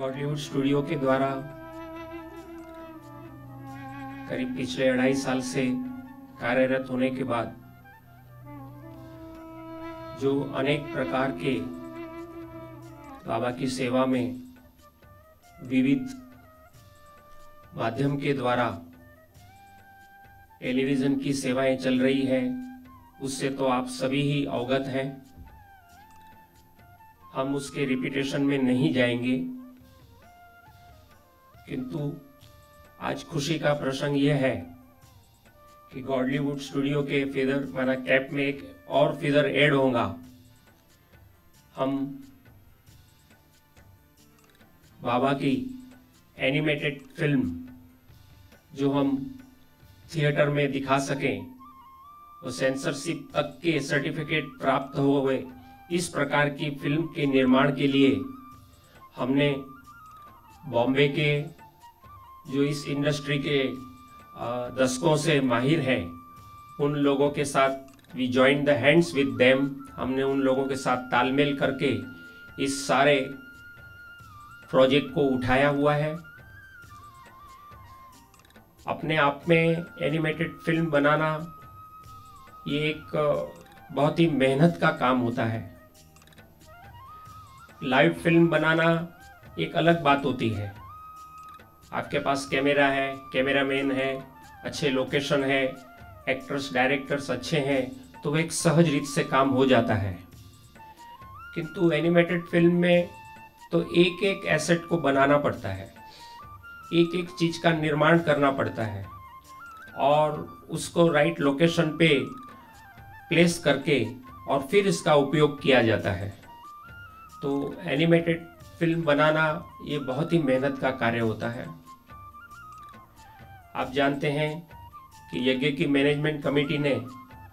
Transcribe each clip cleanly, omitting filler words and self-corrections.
Godlywood studio के द्वारा करीब पिछले 2.5 साल से कार्यरत होने के बाद जो अनेक प्रकार के बाबा की सेवा में विविध माध्यम के द्वारा टेलीविज़न की सेवाएं चल रही है, उससे तो आप सभी ही अवगत हैं। हम उसके रिपीटेशन में नहीं जाएंगे, किंतु आज खुशी का प्रसंग यह है कि गॉडलीवुड स्टूडियो के फीदर माना कैप में एक और फीदर ऐड होगा। हम बाबा की एनिमेटेड फिल्म जो हम थिएटर में दिखा सकें, वो सेंसरशिप तक के सर्टिफिकेट प्राप्त हुए इस प्रकार की फिल्म के निर्माण के लिए हमने बॉम्बे के जो इस इंडस्ट्री के दशकों से माहिर हैं, उन लोगों के साथ we join the hands with them, हमने उन लोगों के साथ तालमेल करके इस सारे प्रोजेक्ट को उठाया हुआ है। अपने आप में एनिमेटेड फिल्म बनाना ये एक बहुत ही मेहनत का काम होता है। लाइव फिल्म बनाना एक अलग बात होती है। आपके पास कैमरा है, कैमरामैन है, अच्छे लोकेशन है, एक्टर्स डायरेक्टर्स अच्छे हैं, तो वो एक सहज रीत से काम हो जाता है। किंतु एनिमेटेड फिल्म में तो एक एक एसेट को बनाना पड़ता है, एक एक चीज़ का निर्माण करना पड़ता है और उसको राइट लोकेशन पे प्लेस करके और फिर इसका उपयोग किया जाता है। तो एनिमेटेड फिल्म बनाना ये बहुत ही मेहनत का कार्य होता है। आप जानते हैं कि यज्ञ की मैनेजमेंट कमेटी ने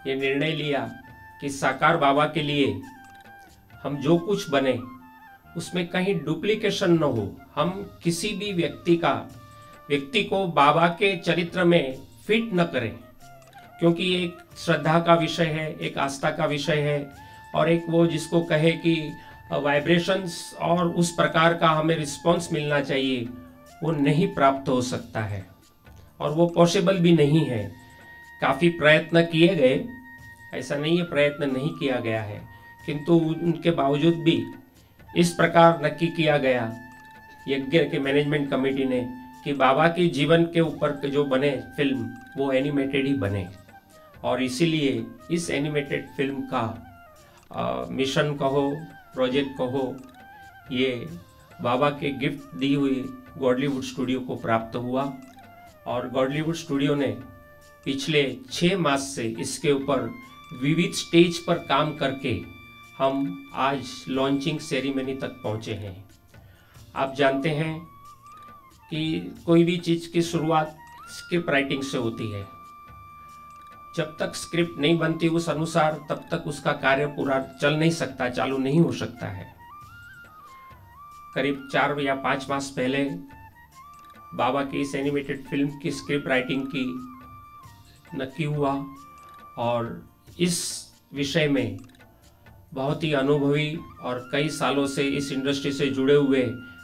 ये निर्णय लिया कि साकार बाबा के लिए हम जो कुछ बने उसमें कहीं डुप्लीकेशन न हो। हम किसी भी व्यक्ति को बाबा के चरित्र में फिट न करें, क्योंकि ये एक श्रद्धा का विषय है, एक आस्था का विषय है और एक वो जिसको कहे कि वाइब्रेशंस और उस प्रकार का हमें रिस्पॉन्स मिलना चाहिए, वो नहीं प्राप्त हो सकता है और वो पॉसिबल भी नहीं है। काफ़ी प्रयत्न किए गए, ऐसा नहीं है प्रयत्न नहीं किया गया है, किंतु उनके बावजूद भी इस प्रकार नक्की किया गया यज्ञ के मैनेजमेंट कमेटी ने कि बाबा के जीवन के ऊपर जो बने फिल्म वो एनिमेटेड ही बने। और इसीलिए इस एनिमेटेड फिल्म का मिशन कहो, प्रोजेक्ट कहो, ये बाबा के गिफ्ट दी हुई गॉडलीवुड स्टूडियो को प्राप्त हुआ और गॉडलीवुड स्टूडियो ने पिछले 6 मास से इसके ऊपर विविध स्टेज पर काम करके हम आज लॉन्चिंग सेरेमनी तक पहुंचे हैं। आप जानते हैं कि कोई भी चीज़ की शुरुआत स्क्रिप्ट राइटिंग से होती है। जब तक स्क्रिप्ट नहीं बनती उस अनुसार, तब तक उसका कार्य पूरा चल नहीं सकता, चालू नहीं हो सकता है। करीब 4 या 5 मास पहले बाबा की इस एनिमेटेड फिल्म की स्क्रिप्ट राइटिंग की नक्की हुआ और इस विषय में बहुत ही अनुभवी और कई सालों से इस इंडस्ट्री से जुड़े हुए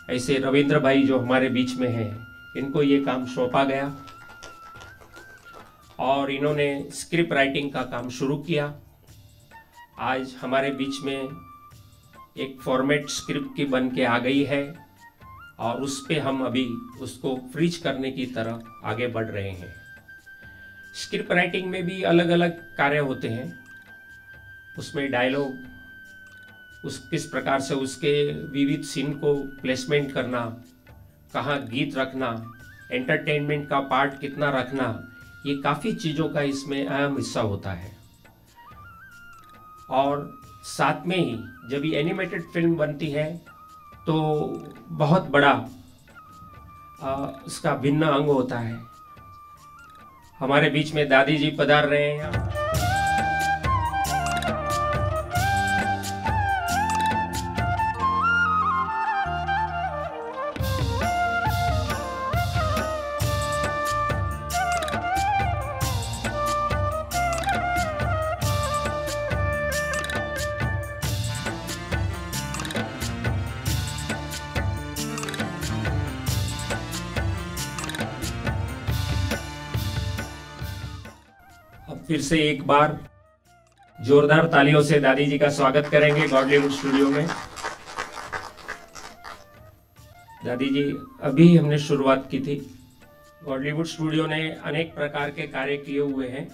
ऐसे रविंद्र भाई जो हमारे बीच में हैं, इनको ये काम सौंपा गया और इन्होंने स्क्रिप्ट राइटिंग का काम शुरू किया। आज हमारे बीच में एक फॉर्मेट स्क्रिप्ट की बन के आ गई है और उस पे हम अभी उसको फ्रीज करने की तरफ आगे बढ़ रहे हैं। स्क्रिप्ट राइटिंग में भी अलग अलग कार्य होते हैं। उसमें डायलॉग, उस किस प्रकार से उसके विविध सीन को प्लेसमेंट करना, कहाँ गीत रखना, एंटरटेनमेंट का पार्ट कितना रखना, ये काफ़ी चीज़ों का इसमें अहम हिस्सा होता है। और साथ में ही जब ये एनिमेटेड फिल्म बनती है तो बहुत बड़ा उसका भिन्न अंग होता है। हमारे बीच में दादी जी पधार रहे हैं यहाँ। फिर से एक बार जोरदार तालियों से दादी जी का स्वागत करेंगे गॉडलीवुड स्टूडियो में। दादी जी, अभी हमने शुरुआत की थी। गॉडलीवुड स्टूडियो ने अनेक प्रकार के कार्य किए हुए हैं,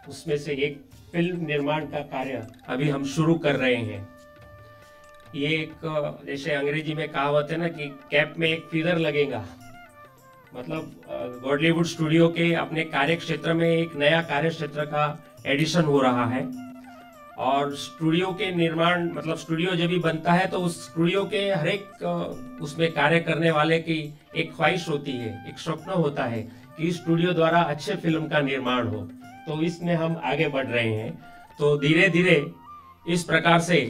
उसमें से एक फिल्म निर्माण का कार्य अभी हम शुरू कर रहे हैं। ये एक, जैसे अंग्रेजी में कहावत है ना कि कैप में एक फीदर लगेगा, मतलब गॉडलीवुड स्टूडियो के अपने कार्य क्षेत्र में एक नया कार्य क्षेत्र का एडिशन हो रहा है। और स्टूडियो के निर्माण, मतलब स्टूडियो जब भी बनता है तो उस स्टूडियो के हर एक उसमें कार्य करने वाले की एक ख्वाहिश होती है, एक स्वप्न होता है कि स्टूडियो द्वारा अच्छे फिल्म का निर्माण हो। तो इसमें हम आगे बढ़ रहे हैं। तो धीरे धीरे इस प्रकार से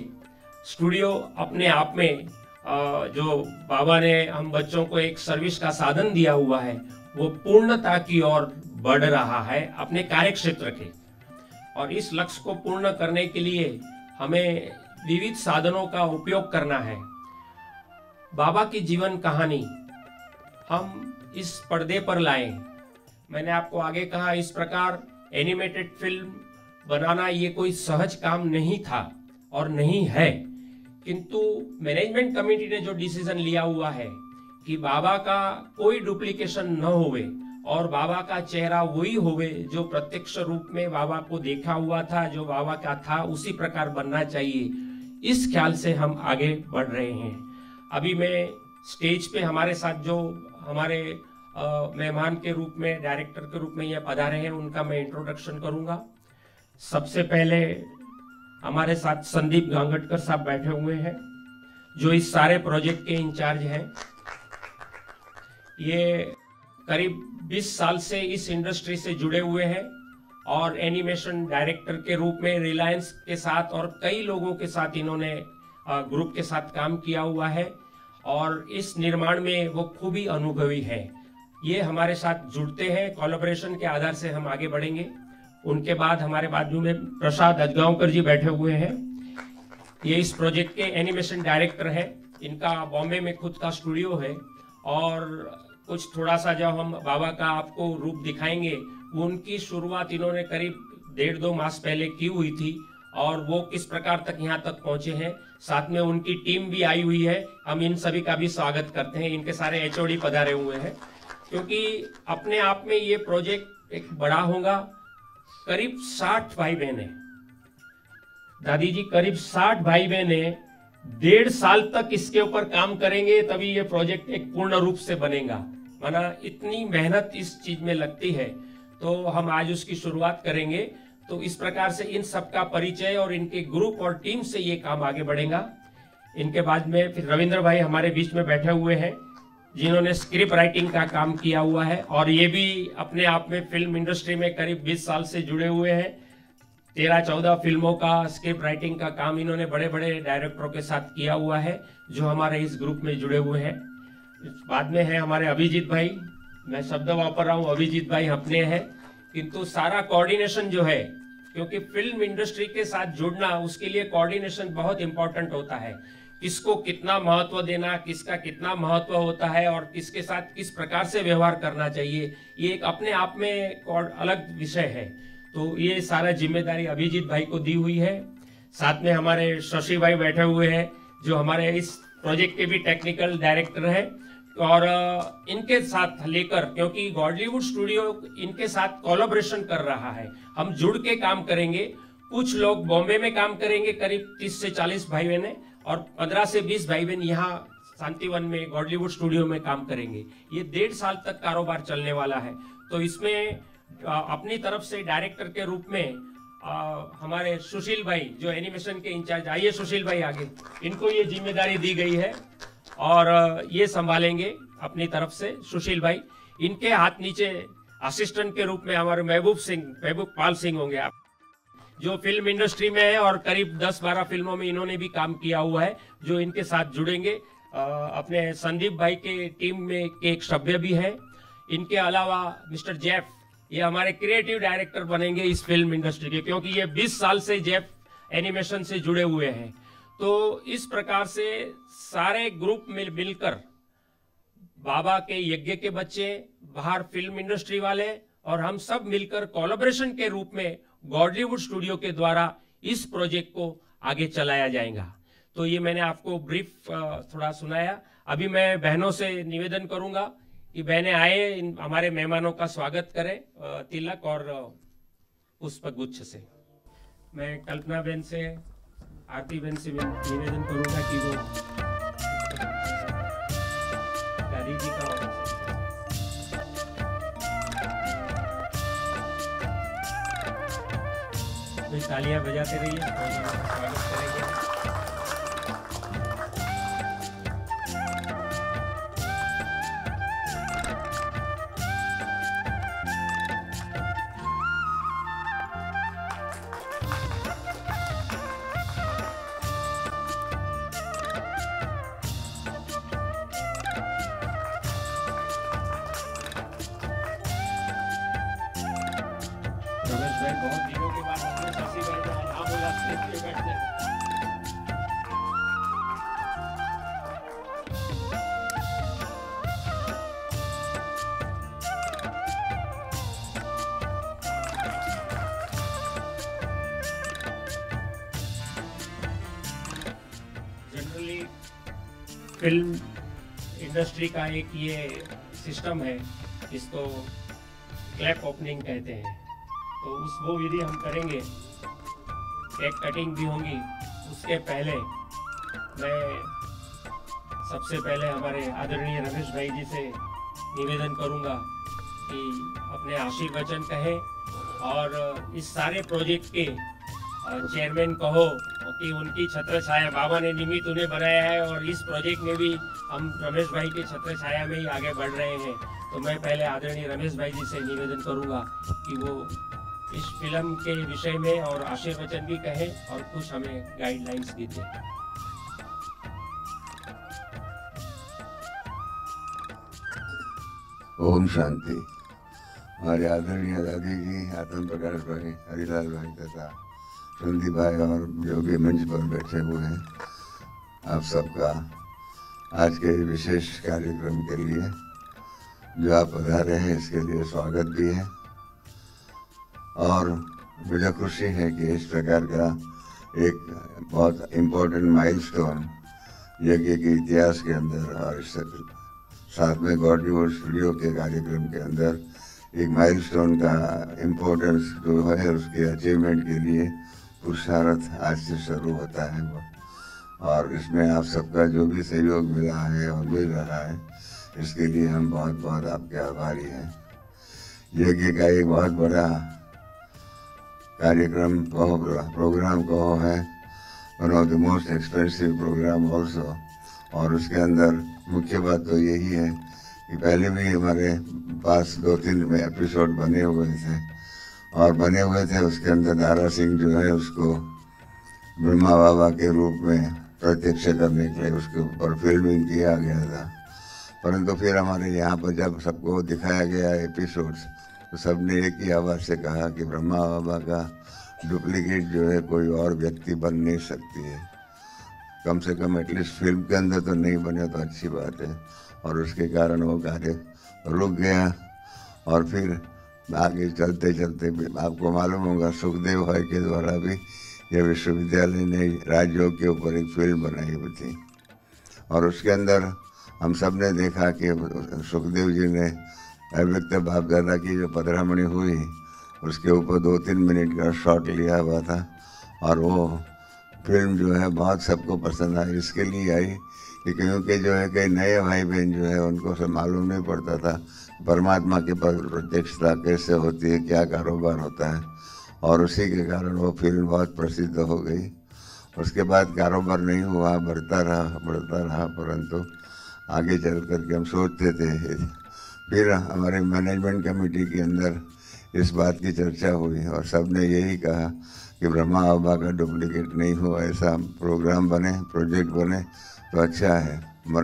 स्टूडियो अपने आप में जो बाबा ने हम बच्चों को एक सर्विस का साधन दिया हुआ है, वो पूर्णता की ओर बढ़ रहा है अपने कार्य क्षेत्र के। और इस लक्ष्य को पूर्ण करने के लिए हमें विविध साधनों का उपयोग करना है। बाबा की जीवन कहानी हम इस पर्दे पर लाएं। मैंने आपको आगे कहा, इस प्रकार एनिमेटेड फिल्म बनाना ये कोई सहज काम नहीं था और नहीं है, किंतु मैनेजमेंट कमेटी ने जो डिसीजन लिया हुआ है कि बाबा का कोई डुप्लीकेशन न होवे और बाबा का चेहरा वही होवे जो प्रत्यक्ष रूप में बाबा को देखा हुआ था, जो बाबा का था उसी प्रकार बनना चाहिए, इस ख्याल से हम आगे बढ़ रहे हैं। अभी मैं स्टेज पे हमारे साथ जो हमारे मेहमान के रूप में, डायरेक्टर के रूप में ये पधारे हैं, उनका मैं इंट्रोडक्शन करूंगा। सबसे पहले हमारे साथ संदीप गांगटकर साहब बैठे हुए हैं, जो इस सारे प्रोजेक्ट के इंचार्ज हैं। ये करीब 20 साल से इस इंडस्ट्री से जुड़े हुए हैं और एनिमेशन डायरेक्टर के रूप में रिलायंस के साथ और कई लोगों के साथ इन्होंने ग्रुप के साथ काम किया हुआ है और इस निर्माण में वो खूब ही अनुभवी है। ये हमारे साथ जुड़ते हैं, कोलैबोरेशन के आधार से हम आगे बढ़ेंगे। उनके बाद हमारे बाजू में प्रसाद अजगांवकर जी बैठे हुए हैं। ये इस प्रोजेक्ट के एनिमेशन डायरेक्टर हैं। इनका बॉम्बे में खुद का स्टूडियो है और कुछ थोड़ा सा जब हम बाबा का आपको रूप दिखाएंगे, वो उनकी शुरुआत इन्होंने करीब 1.5-2 मास पहले की हुई थी और वो किस प्रकार तक यहाँ तक पहुंचे हैं। साथ में उनकी टीम भी आई हुई है, हम इन सभी का भी स्वागत करते हैं। इनके सारे एचओडी पधारे हुए हैं, क्योंकि अपने आप में ये प्रोजेक्ट एक बड़ा होगा। करीब 60 भाई बहने, दादी जी करीब 60 भाई बहने 1.5 साल तक इसके ऊपर काम करेंगे, तभी ये प्रोजेक्ट एक पूर्ण रूप से बनेगा। माना इतनी मेहनत इस चीज में लगती है, तो हम आज उसकी शुरुआत करेंगे। तो इस प्रकार से इन सबका परिचय और इनके ग्रुप और टीम से ये काम आगे बढ़ेगा। इनके बाद में फिर रविंद्र भाई हमारे बीच में बैठे हुए हैं, जिन्होंने स्क्रिप्ट राइटिंग का काम किया हुआ है और ये भी अपने आप में फिल्म इंडस्ट्री में करीब 20 साल से जुड़े हुए हैं। 13-14 फिल्मों का स्क्रिप्ट राइटिंग का काम इन्होंने बड़े बड़े डायरेक्टरों के साथ किया हुआ है, जो हमारे इस ग्रुप में जुड़े हुए हैं। बाद में है हमारे अभिजीत भाई, मैं शब्द वापर रहा हूँ, अभिजीत भाई अपने हैं, किंतु सारा कोऑर्डिनेशन जो है, क्योंकि फिल्म इंडस्ट्री के साथ जुड़ना, उसके लिए कोऑर्डिनेशन बहुत इंपॉर्टेंट होता है। किसको कितना महत्व देना, किसका कितना महत्व होता है और किसके साथ किस प्रकार से व्यवहार करना चाहिए, ये एक अपने आप में अलग विषय है। तो ये सारा जिम्मेदारी अभिजीत भाई को दी हुई है। साथ में हमारे शशि भाई बैठे हुए हैं, जो हमारे इस प्रोजेक्ट के भी टेक्निकल डायरेक्टर है और इनके साथ लेकर, क्योंकि गॉडलीवुड स्टूडियो इनके साथ कोलैबोरेशन कर रहा है, हम जुड़ के काम करेंगे। कुछ लोग बॉम्बे में काम करेंगे, करीब 30 से 40 भाई बहन, और 15 से 20 भाई बहन यहाँ शांतिवन में गॉडलीवुड स्टूडियो में काम करेंगे। ये 1.5 साल तक कारोबार चलने वाला है। तो इसमें अपनी तरफ से डायरेक्टर के रूप में हमारे सुशील भाई, जो एनिमेशन के इंचार्ज, आइए सुशील भाई आगे, इनको ये जिम्मेदारी दी गई है और ये संभालेंगे अपनी तरफ से सुशील भाई। इनके हाथ नीचे असिस्टेंट के रूप में हमारे महबूब पाल सिंह होंगे, आप जो फिल्म इंडस्ट्री में है और करीब 10-12 फिल्मों में इन्होंने भी काम किया हुआ है, जो इनके साथ जुड़ेंगे। अपने संदीप भाई के टीम में के एक सभ्य भी है। इनके अलावा मिस्टर जेफ, ये हमारे क्रिएटिव डायरेक्टर बनेंगे इस फिल्म इंडस्ट्री के, क्योंकि ये 20 साल से जेफ एनिमेशन से जुड़े हुए हैं। तो इस प्रकार से सारे ग्रुप मिलकर बाबा के यज्ञ के बच्चे, बाहर फिल्म इंडस्ट्री वाले और हम सब मिलकर कोलैबोरेशन के रूप में गॉडलीवुड स्टूडियो के द्वारा इस प्रोजेक्ट को आगे चलाया जाएगा। तो ये मैंने आपको ब्रीफ थोड़ा सुनाया। अभी मैं बहनों से निवेदन करूंगा कि बहनें आए, हमारे मेहमानों का स्वागत करें तिलक और पुष्पगुच्छ से। मैं कल्पना बहन से, आरती बहन से निवेदन करूंगा कि वो दादी जी का तालियां बजाते रहिए, स्वागत करेंगे। रमेश भाई बहुत दिनों के बाद आपने शशि भाई का नाम बोला, स्टेज पे बैठते हैं। जनरली फिल्म इंडस्ट्री का एक ये सिस्टम है जिसको क्लैप ओपनिंग कहते हैं। तो वो विधि हम करेंगे, केक कटिंग भी होंगी। उसके पहले मैं सबसे पहले हमारे आदरणीय रमेश भाई जी से निवेदन करूंगा कि अपने आशीर्वचन कहें और इस सारे प्रोजेक्ट के चेयरमैन कहो कि उनकी छत्र छाया बाबा ने निमित्त उन्हें बनाया है और इस प्रोजेक्ट में भी हम रमेश भाई की छत्र छाया में ही आगे बढ़ रहे हैं। तो मैं पहले आदरणीय रमेश भाई जी से निवेदन करूंगा कि वो इस फिल्म के विषय में और आशीर्वचन भी कहें और कुछ हमें गाइडलाइंस भी दें। ओम शांति। हमारे आदरणीय दादी जी, आत्म प्रकाश भाई, हरिलाल भाई तथा संदीप भाई और जो भी मंच पर बैठे हुए हैं, आप सबका आज के विशेष कार्यक्रम के लिए जो आप पधारे हैं इसके लिए स्वागत भी है। और मुझे खुशी है कि इस प्रकार का एक बहुत इम्पोर्टेंट माइलस्टोन यज्ञ के इतिहास के अंदर और साथ में गॉडलीवुड स्टूडियो के कार्यक्रम के अंदर एक माइलस्टोन का इम्पोर्टेंस जो है उसके अचीवमेंट के लिए पुरुषार्थ आज से शुरू होता है। और इसमें आप सबका जो भी सहयोग मिला है और मिल रहा है इसके लिए हम बहुत बहुत आपके आभारी हैं। यज्ञ का एक बहुत बड़ा कार्यक्रम कहो, प्रोग्राम कहो है, one of the most expensive programme also. और उसके अंदर मुख्य बात तो यही है कि पहले भी हमारे पास 2-3 एपिसोड बने हुए थे उसके अंदर दारा सिंह जो है उसको ब्रह्मा बाबा के रूप में प्रत्यक्ष करने के लिए उसके ऊपर फिल्मिंग किया गया था। परंतु फिर हमारे यहाँ पर जब सबको दिखाया गया एपिसोड्स तो सबने एक ही आवाज़ से कहा कि ब्रह्मा बाबा का डुप्लीकेट जो है कोई और व्यक्ति बन नहीं सकती है, कम से कम एटलीस्ट फिल्म के अंदर तो नहीं बने तो अच्छी बात है। और उसके कारण वो कार्य रुक गया। और फिर आगे चलते चलते आपको मालूम होगा सुखदेव भाई के द्वारा भी यह विश्वविद्यालय ने राजयोग के ऊपर एक फिल्म बनाई हुई थी। और उसके अंदर हम सब ने देखा कि सुखदेव जी ने अव्यक्त बाप दादा की जो पधरामणि हुई उसके ऊपर 2-3 मिनट का शॉट लिया हुआ था। और वो फिल्म जो है बहुत सबको पसंद आई। इसके लिए आई कि क्योंकि जो है कई नए भाई बहन जो है उनको सब मालूम नहीं पड़ता था परमात्मा के प्रत्यक्षता कैसे होती है, क्या कारोबार होता है। और उसी के कारण वो फिल्म बहुत प्रसिद्ध हो गई। उसके बाद कारोबार नहीं हुआ, बढ़ता रहा, परंतु आगे चल कर के हम सोचते थे। फिर हमारे मैनेजमेंट कमेटी के अंदर इस बात की चर्चा हुई और सब ने यही कहा कि ब्रह्मा बाबा का डुप्लीकेट नहीं हो, ऐसा प्रोग्राम बने, प्रोजेक्ट बने तो अच्छा है।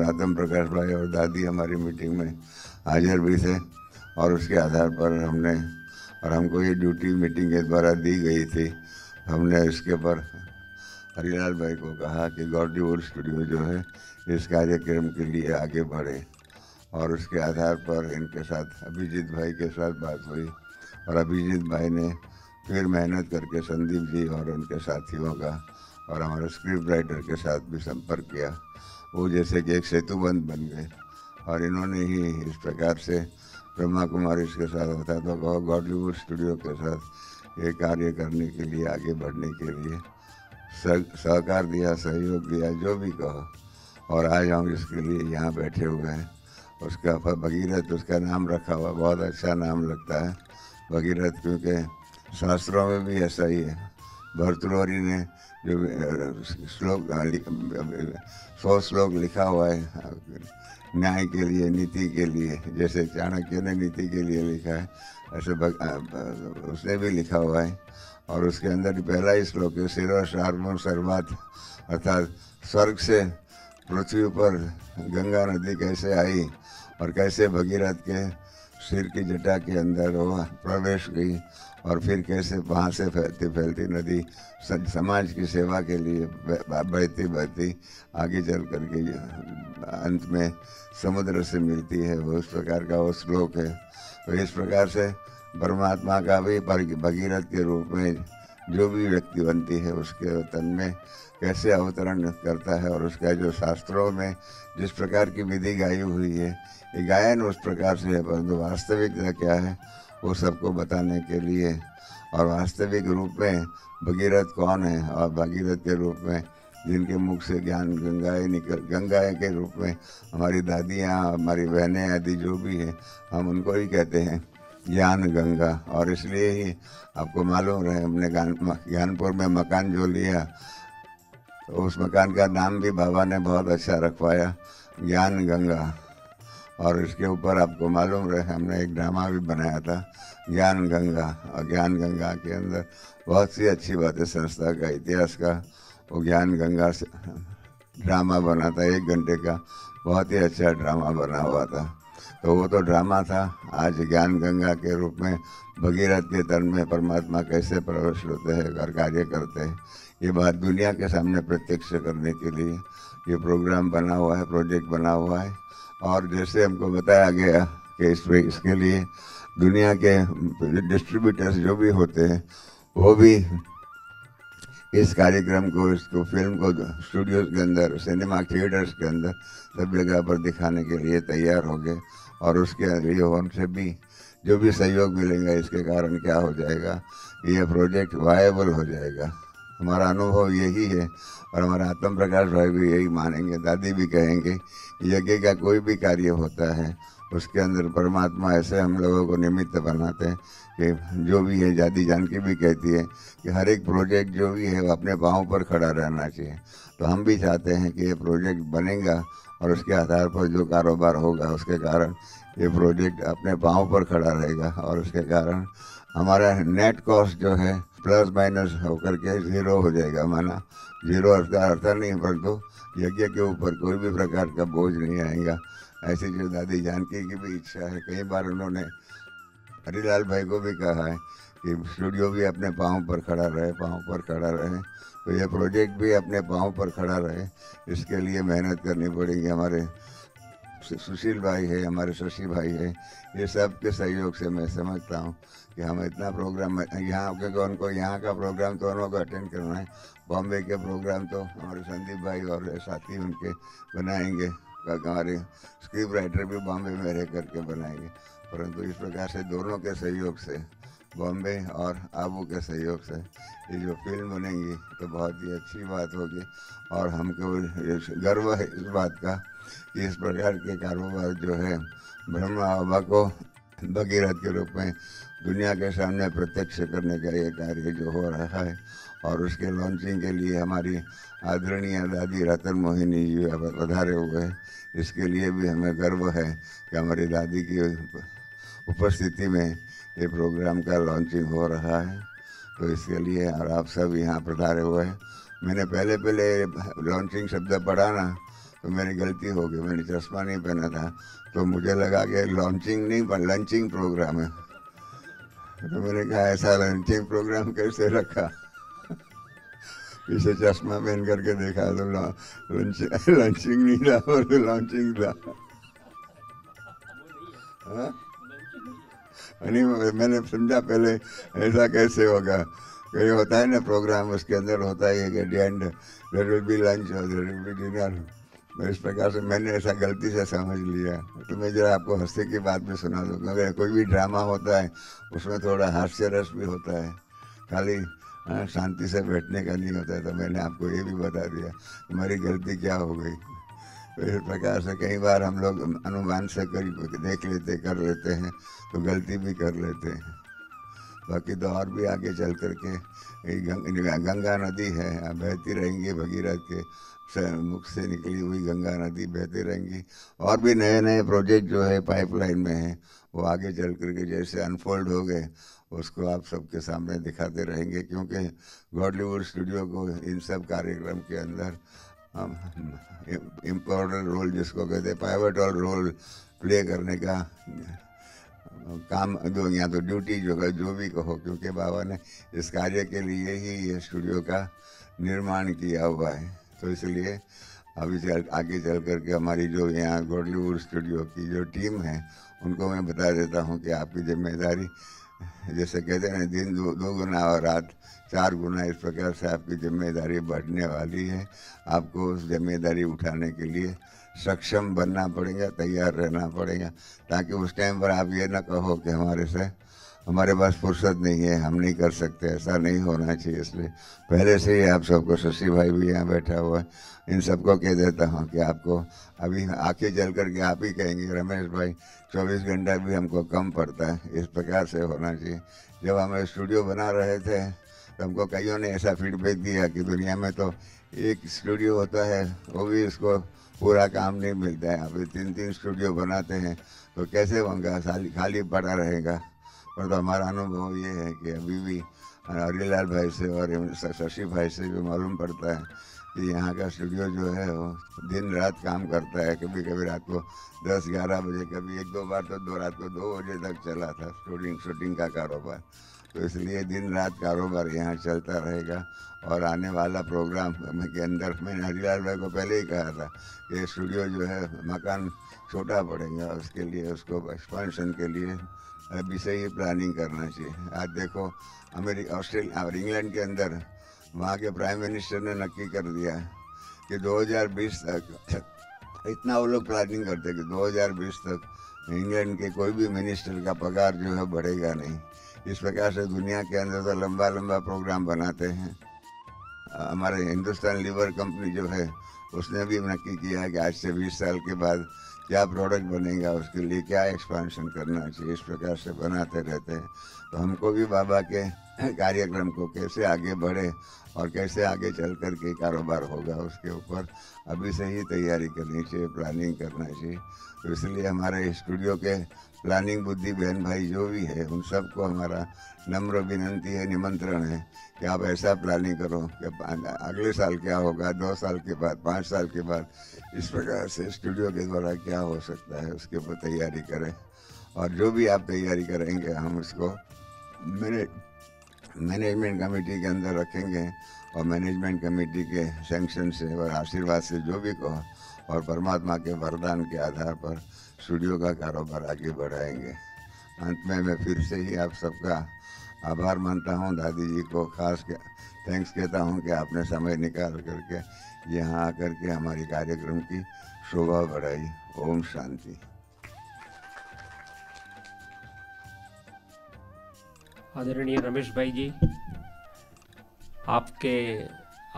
आत्म प्रकाश भाई और दादी हमारी मीटिंग में हाजिर भी थे और उसके आधार पर हमको ये ड्यूटी मीटिंग के द्वारा दी गई थी। हमने इसके पर हरिलाल भाई को कहा कि गॉडलीवुड स्टूडियो जो है इस कार्यक्रम के लिए आगे बढ़े। और उसके आधार पर इनके साथ अभिजीत भाई के साथ बात हुई और अभिजीत भाई ने फिर मेहनत करके संदीप जी और उनके साथियों का और हमारे स्क्रिप्ट राइटर के साथ भी संपर्क किया। वो जैसे कि एक सेतुबंध बन गए और इन्होंने ही इस प्रकार से ब्रह्मा कुमारी के साथ होता तो गॉडलीवुड स्टूडियो के साथ ये कार्य करने के लिए, आगे बढ़ने के लिए सहकार दिया, सहयोग दिया, जो भी कहो। और आज हम इसके लिए यहाँ बैठे हुए हैं। उसका भगीरथ उसका नाम रखा हुआ, बहुत अच्छा नाम लगता है भगीरथ, क्योंकि शास्त्रों में भी ऐसा ही है। भर्तृहरि ने जो श्लोक 100 श्लोक लिखा हुआ है न्याय के लिए, नीति के लिए, जैसे चाणक्य ने नीति के लिए लिखा है, ऐसे उसने भी लिखा हुआ है। और उसके अंदर पहला ही श्लोक है शिरो शार्मो सर्वात, अर्थात स्वर्ग से पृथ्वी पर गंगा नदी कैसे आई और कैसे भगीरथ के सिर की जटा के अंदर वो प्रवेश गई और फिर कैसे वहाँ से फैलती फैलती नदी समाज की सेवा के लिए बहती बहती आगे चल करके अंत में समुद्र से मिलती है, वो उस प्रकार का वो श्लोक है। तो इस प्रकार से परमात्मा का भी भगीरथ के रूप में जो भी व्यक्ति बनती है उसके तन में कैसे अवतरण करता है और उसका जो शास्त्रों में जिस प्रकार की विधि गाई हुई है, ये गायन उस प्रकार से है, परंतु वास्तविकता क्या है वो सबको बताने के लिए। और वास्तविक रूप में भगीरथ कौन है और भगीरथ के रूप में जिनके मुख से ज्ञान गंगाएँ के रूप में हमारी दादियाँ, हमारी बहनें आदि जो भी है, हम उनको ही कहते हैं ज्ञान गंगा। और इसलिए ही आपको मालूम रहे, हमने ज्ञानपुर में मकान जो लिया तो उस मकान का नाम भी बाबा ने बहुत अच्छा रखवाया, ज्ञान गंगा। और इसके ऊपर आपको मालूम रहे हमने एक ड्रामा भी बनाया था ज्ञान गंगा, और ज्ञान गंगा के अंदर बहुत सी अच्छी बातें संस्था का इतिहास का वो ज्ञान गंगा से ड्रामा बना था, 1 घंटे का बहुत ही अच्छा ड्रामा बना हुआ था। तो वो तो ड्रामा था। आज ज्ञान गंगा के रूप में भगीरथ के तन में परमात्मा कैसे प्रवेश होते हैं और कार्य करते हैं, ये बात दुनिया के सामने प्रत्यक्ष करने के लिए ये प्रोग्राम बना हुआ है, प्रोजेक्ट बना हुआ है। और जैसे हमको बताया गया कि इसके लिए दुनिया के डिस्ट्रीब्यूटर्स जो भी होते हैं वो भी इस कार्यक्रम को, इसको फिल्म को स्टूडियोज के अंदर, सिनेमा थिएटर्स के अंदर सब जगह पर दिखाने के लिए तैयार हो गए। और उसके लिए उनसे भी जो भी सहयोग मिलेगा इसके कारण क्या हो जाएगा, ये प्रोजेक्ट वायबल हो जाएगा। हमारा अनुभव यही है और हमारा आत्म प्रकाश भाई भी यही मानेंगे, दादी भी कहेंगे, यज्ञ का कोई भी कार्य होता है उसके अंदर परमात्मा ऐसे हम लोगों को निमित्त बनाते हैं कि जो भी है, दादी जानकी भी कहती है कि हर एक प्रोजेक्ट जो भी है वो अपने पाँव पर खड़ा रहना चाहिए। तो हम भी चाहते हैं कि ये प्रोजेक्ट बनेगा और उसके आधार पर जो कारोबार होगा उसके कारण ये प्रोजेक्ट अपने पाँव पर खड़ा रहेगा और उसके कारण हमारा नेट कॉस्ट जो है प्लस माइनस होकर के 0 हो जाएगा। माना 0 अर्थ नहीं, परंतु यज्ञ के ऊपर कोई भी प्रकार का बोझ नहीं आएगा। ऐसी जो दादी जानकी की भी इच्छा है, कई बार उन्होंने हरिलाल भाई को भी कहा है कि स्टूडियो भी अपने पाँव पर खड़ा रहे, पाँव पर खड़ा रहे। तो ये प्रोजेक्ट भी अपने पाँव पर खड़ा रहे, इसके लिए मेहनत करनी पड़ेगी। हमारे सुशील भाई है, हमारे शशि भाई है, ये सब के सहयोग से मैं समझता हूँ कि हम इतना प्रोग्राम यहाँ, क्योंकि उनको यहाँ का प्रोग्राम तो उनको अटेंड करना है, बॉम्बे के प्रोग्राम तो हमारे संदीप भाई और साथी उनके बनाएंगे, हमारे स्क्रिप्ट राइटर भी बॉम्बे में रह करके बनाएंगे। परंतु इस प्रकार से दोनों के सहयोग से, बॉम्बे और आबू के सहयोग से ये जो फिल्म बनेगी तो बहुत ही अच्छी बात होगी। और हमको गर्व है इस बात का कि इस प्रकार के कारोबार जो है ब्रह्मा बाबा को भगीरथ के रूप में दुनिया के सामने प्रत्यक्ष करने का ये कार्य जो हो रहा है और उसके लॉन्चिंग के लिए हमारी आदरणीय दादी रतन मोहिनी जी पधारे हुए हैं। इसके लिए भी हमें गर्व है कि हमारी दादी की उपस्थिति में ये प्रोग्राम का लॉन्चिंग हो रहा है। तो इसके लिए और आप सब यहाँ पधारे हुए हैं। मैंने पहले लॉन्चिंग शब्द पढ़ा ना तो मेरी गलती हो गई, मैंने चश्मा नहीं पहना था तो मुझे लगा कि लॉन्चिंग नहीं पर लंचिंग प्रोग्राम है। तो मैंने कहा ऐसा लंचिंग प्रोग्राम कैसे रखा, इसे चश्मा पहन करके देखा तो लंचिंग नहीं था और लॉन्चिंग था। नहीं, मैंने समझा पहले ऐसा कैसे होगा। कहीं होता है ना प्रोग्राम, उसके अंदर होता है कि at the end there will be lunch और देयर विल बी डिनर। तो इस प्रकार से मैंने ऐसा गलती से समझ लिया। तो मैं जरा आपको हंसी की बात भी सुना दूँ, क्योंकि कोई भी ड्रामा होता है उसमें थोड़ा हास्य रस भी होता है, खाली शांति से बैठने का नहीं होता है। तो मैंने आपको ये भी बता दिया तुम्हारी गलती क्या हो गई। तो इस प्रकार से कई बार हम लोग अनुमान से देख लेते कर लेते हैं, तो गलती भी कर लेते हैं। बाकी तो और भी आगे चल करके गंगा नदी है, बहती रहेंगी, भगीरथ के मुख से निकली हुई गंगा नदी बहती रहेंगी। और भी नए नए प्रोजेक्ट जो है पाइपलाइन में है, वो आगे चल करके जैसे अनफोल्ड हो गए उसको आप सबके सामने दिखाते रहेंगे। क्योंकि गॉडलीवुड स्टूडियो को इन सब कार्यक्रम के अंदर इम्पोर्टेंट रोल, जिसको कहते हैं पाइवटल रोल प्ले करने का काम, जो या तो ड्यूटी जो भी कहो, क्योंकि बाबा ने इस कार्य के लिए ही ये स्टूडियो का निर्माण किया हुआ है। तो इसलिए अभी आगे चल करके हमारी जो यहाँ गॉडलीवुड स्टूडियो की जो टीम है उनको मैं बता देता हूँ कि आपकी जिम्मेदारी, जैसे कहते हैं दिन दो गुना और रात 4 गुना, इस प्रकार से आपकी जिम्मेदारी बढ़ने वाली है। आपको उस जिम्मेदारी उठाने के लिए सक्षम बनना पड़ेगा, तैयार रहना पड़ेगा, ताकि उस टाइम पर आप ये ना कहो कि हमारे पास फुर्सत नहीं है, हम नहीं कर सकते। ऐसा नहीं होना चाहिए। इसलिए पहले से ही आप सबको, शशि भाई भी यहाँ बैठा हुआ है, इन सबको कह देता हूँ कि आपको अभी आके चल कर के आप ही कहेंगे रमेश भाई 24 घंटा भी हमको कम पड़ता है। इस प्रकार से होना चाहिए। जब हम स्टूडियो बना रहे थे तो हमको कईयों ने ऐसा फीडबैक दिया कि दुनिया में तो एक स्टूडियो होता है, वो भी इसको पूरा काम नहीं मिलता है। अभी 3-3 स्टूडियो बनाते हैं तो कैसे होगा, खाली पड़ा रहेगा। पर तो हमारा अनुभव ये है कि अभी भी हरिलाल भाई से और शशि भाई से भी मालूम पड़ता है कि यहाँ का स्टूडियो जो है वो दिन रात काम करता है। कभी कभी रात को 10-11 बजे, कभी 1-2 बार तो रात को 2 बजे तक चला था शूटिंग का कारोबार। तो इसलिए दिन रात कारोबार यहाँ चलता रहेगा। और आने वाला प्रोग्राम के अंदर मैंने हरिलाल भाई को पहले ही कहा था कि स्टूडियो जो है मकान छोटा पड़ेगा, उसके लिए उसको एक्सपेंशन के लिए अभी से ही प्लानिंग करना चाहिए। आज देखो ऑस्ट्रेलिया और इंग्लैंड के अंदर वहाँ के प्राइम मिनिस्टर ने नक्की कर दिया कि 2020 तक इतना वो लोग प्लानिंग करते कि 2020 तक इंग्लैंड के कोई भी मिनिस्टर का पगार जो है बढ़ेगा नहीं। इस प्रकार से दुनिया के अंदर तो लंबा लंबा प्रोग्राम बनाते हैं। हमारे हिंदुस्तान लीवर कंपनी जो है उसने भी नक्की किया है कि आज से 20 साल के बाद क्या प्रोडक्ट बनेगा, उसके लिए क्या एक्सपेंशन करना चाहिए। इस प्रकार से बनाते रहते हैं। तो हमको भी बाबा के कार्यक्रम को कैसे आगे बढ़े और कैसे आगे चल कर के कारोबार होगा, उसके ऊपर अभी से ही तैयारी करनी चाहिए, प्लानिंग करना चाहिए। तो इसलिए हमारे स्टूडियो के प्लानिंग बुद्धि बहन भाई जो भी है, उन सबको हमारा नम्र विनंती है, निमंत्रण है कि आप ऐसा प्लानिंग करो कि अगले साल क्या होगा, 2 साल के बाद, 5 साल के बाद, इस प्रकार से स्टूडियो के द्वारा क्या हो सकता है उसके ऊपर तैयारी करें। और जो भी आप तैयारी करेंगे हम उसको मैनेजमेंट कमेटी के अंदर रखेंगे और मैनेजमेंट कमेटी के सैंक्शन से और आशीर्वाद से जो भी कहो और परमात्मा के वरदान के आधार पर स्टूडियो का कारोबार आगे बढ़ाएंगे। अंत में मैं फिर से ही आप सबका आभार मानता हूँ। दादी जी को खास थैंक्स कहता हूँ कि आपने समय निकाल करके यहाँ आकर के हमारी कार्यक्रम की शोभा बढ़ाई। ओम शांति। आदरणीय रमेश भाई जी, आपके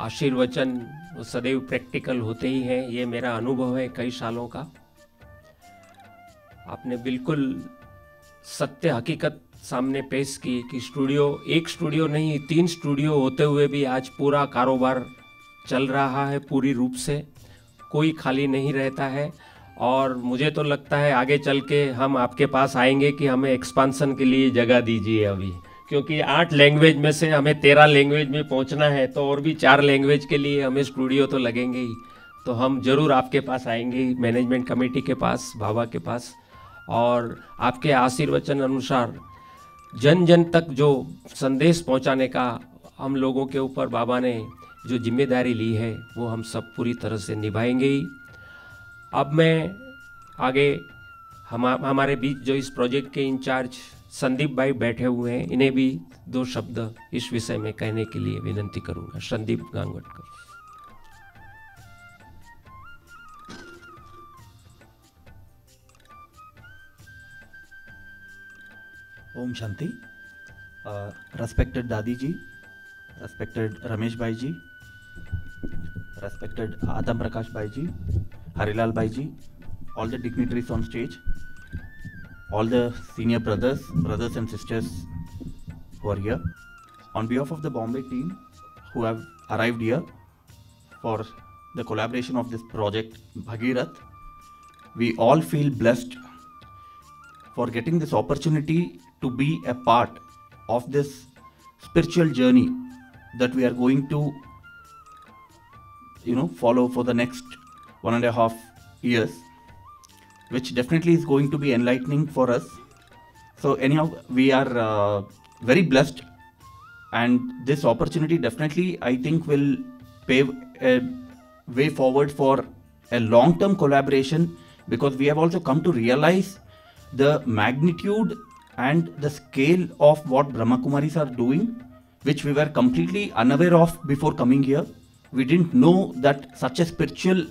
आशीर्वचन सदैव प्रैक्टिकल होते ही हैं, ये मेरा अनुभव है कई सालों का। आपने बिल्कुल सत्य हकीकत सामने पेश की कि एक स्टूडियो नहीं 3 स्टूडियो होते हुए भी आज पूरा कारोबार चल रहा है पूरी रूप से, कोई खाली नहीं रहता है। और मुझे तो लगता है आगे चल के हम आपके पास आएंगे कि हमें एक्सपांसन के लिए जगह दीजिए अभी, क्योंकि 8 लैंग्वेज में से हमें 13 लैंग्वेज में पहुंचना है, तो और भी 4 लैंग्वेज के लिए हमें स्टूडियो तो लगेंगे ही। तो हम जरूर आपके पास आएंगे, मैनेजमेंट कमेटी के पास, बाबा के पास, और आपके आशीर्वचन अनुसार जन जन तक जो संदेश पहुंचाने का हम लोगों के ऊपर बाबा ने जो जिम्मेदारी ली है वो हम सब पूरी तरह से निभाएंगे ही। अब मैं आगे हमारे बीच जो इस प्रोजेक्ट के इंचार्ज संदीप भाई बैठे हुए हैं, इन्हें भी 2 शब्द इस विषय में कहने के लिए विनंती करूंगा। Sandeep गांगुटकर। Om Shanti. Respected Dadi ji, respected Ramesh Bhai ji, respected Adam Prakash Bhai ji, Harilal Bhai ji, all the dignitaries on stage, all the senior brothers and sisters who are here. On behalf of the Bombay team who have arrived here for the collaboration of this project Bhagirath, we all feel blessed for getting this opportunity to be a part of this spiritual journey that we are going to follow for the next 1.5 years, which definitely is going to be enlightening for us. So anyhow, we are very blessed, and this opportunity definitely, I think, will pave a way forward for a long-term collaboration, because we have also come to realize the magnitude and the scale of what Brahmakumaris are doing, which we were completely unaware of before coming here. We didn't know that such a spiritual,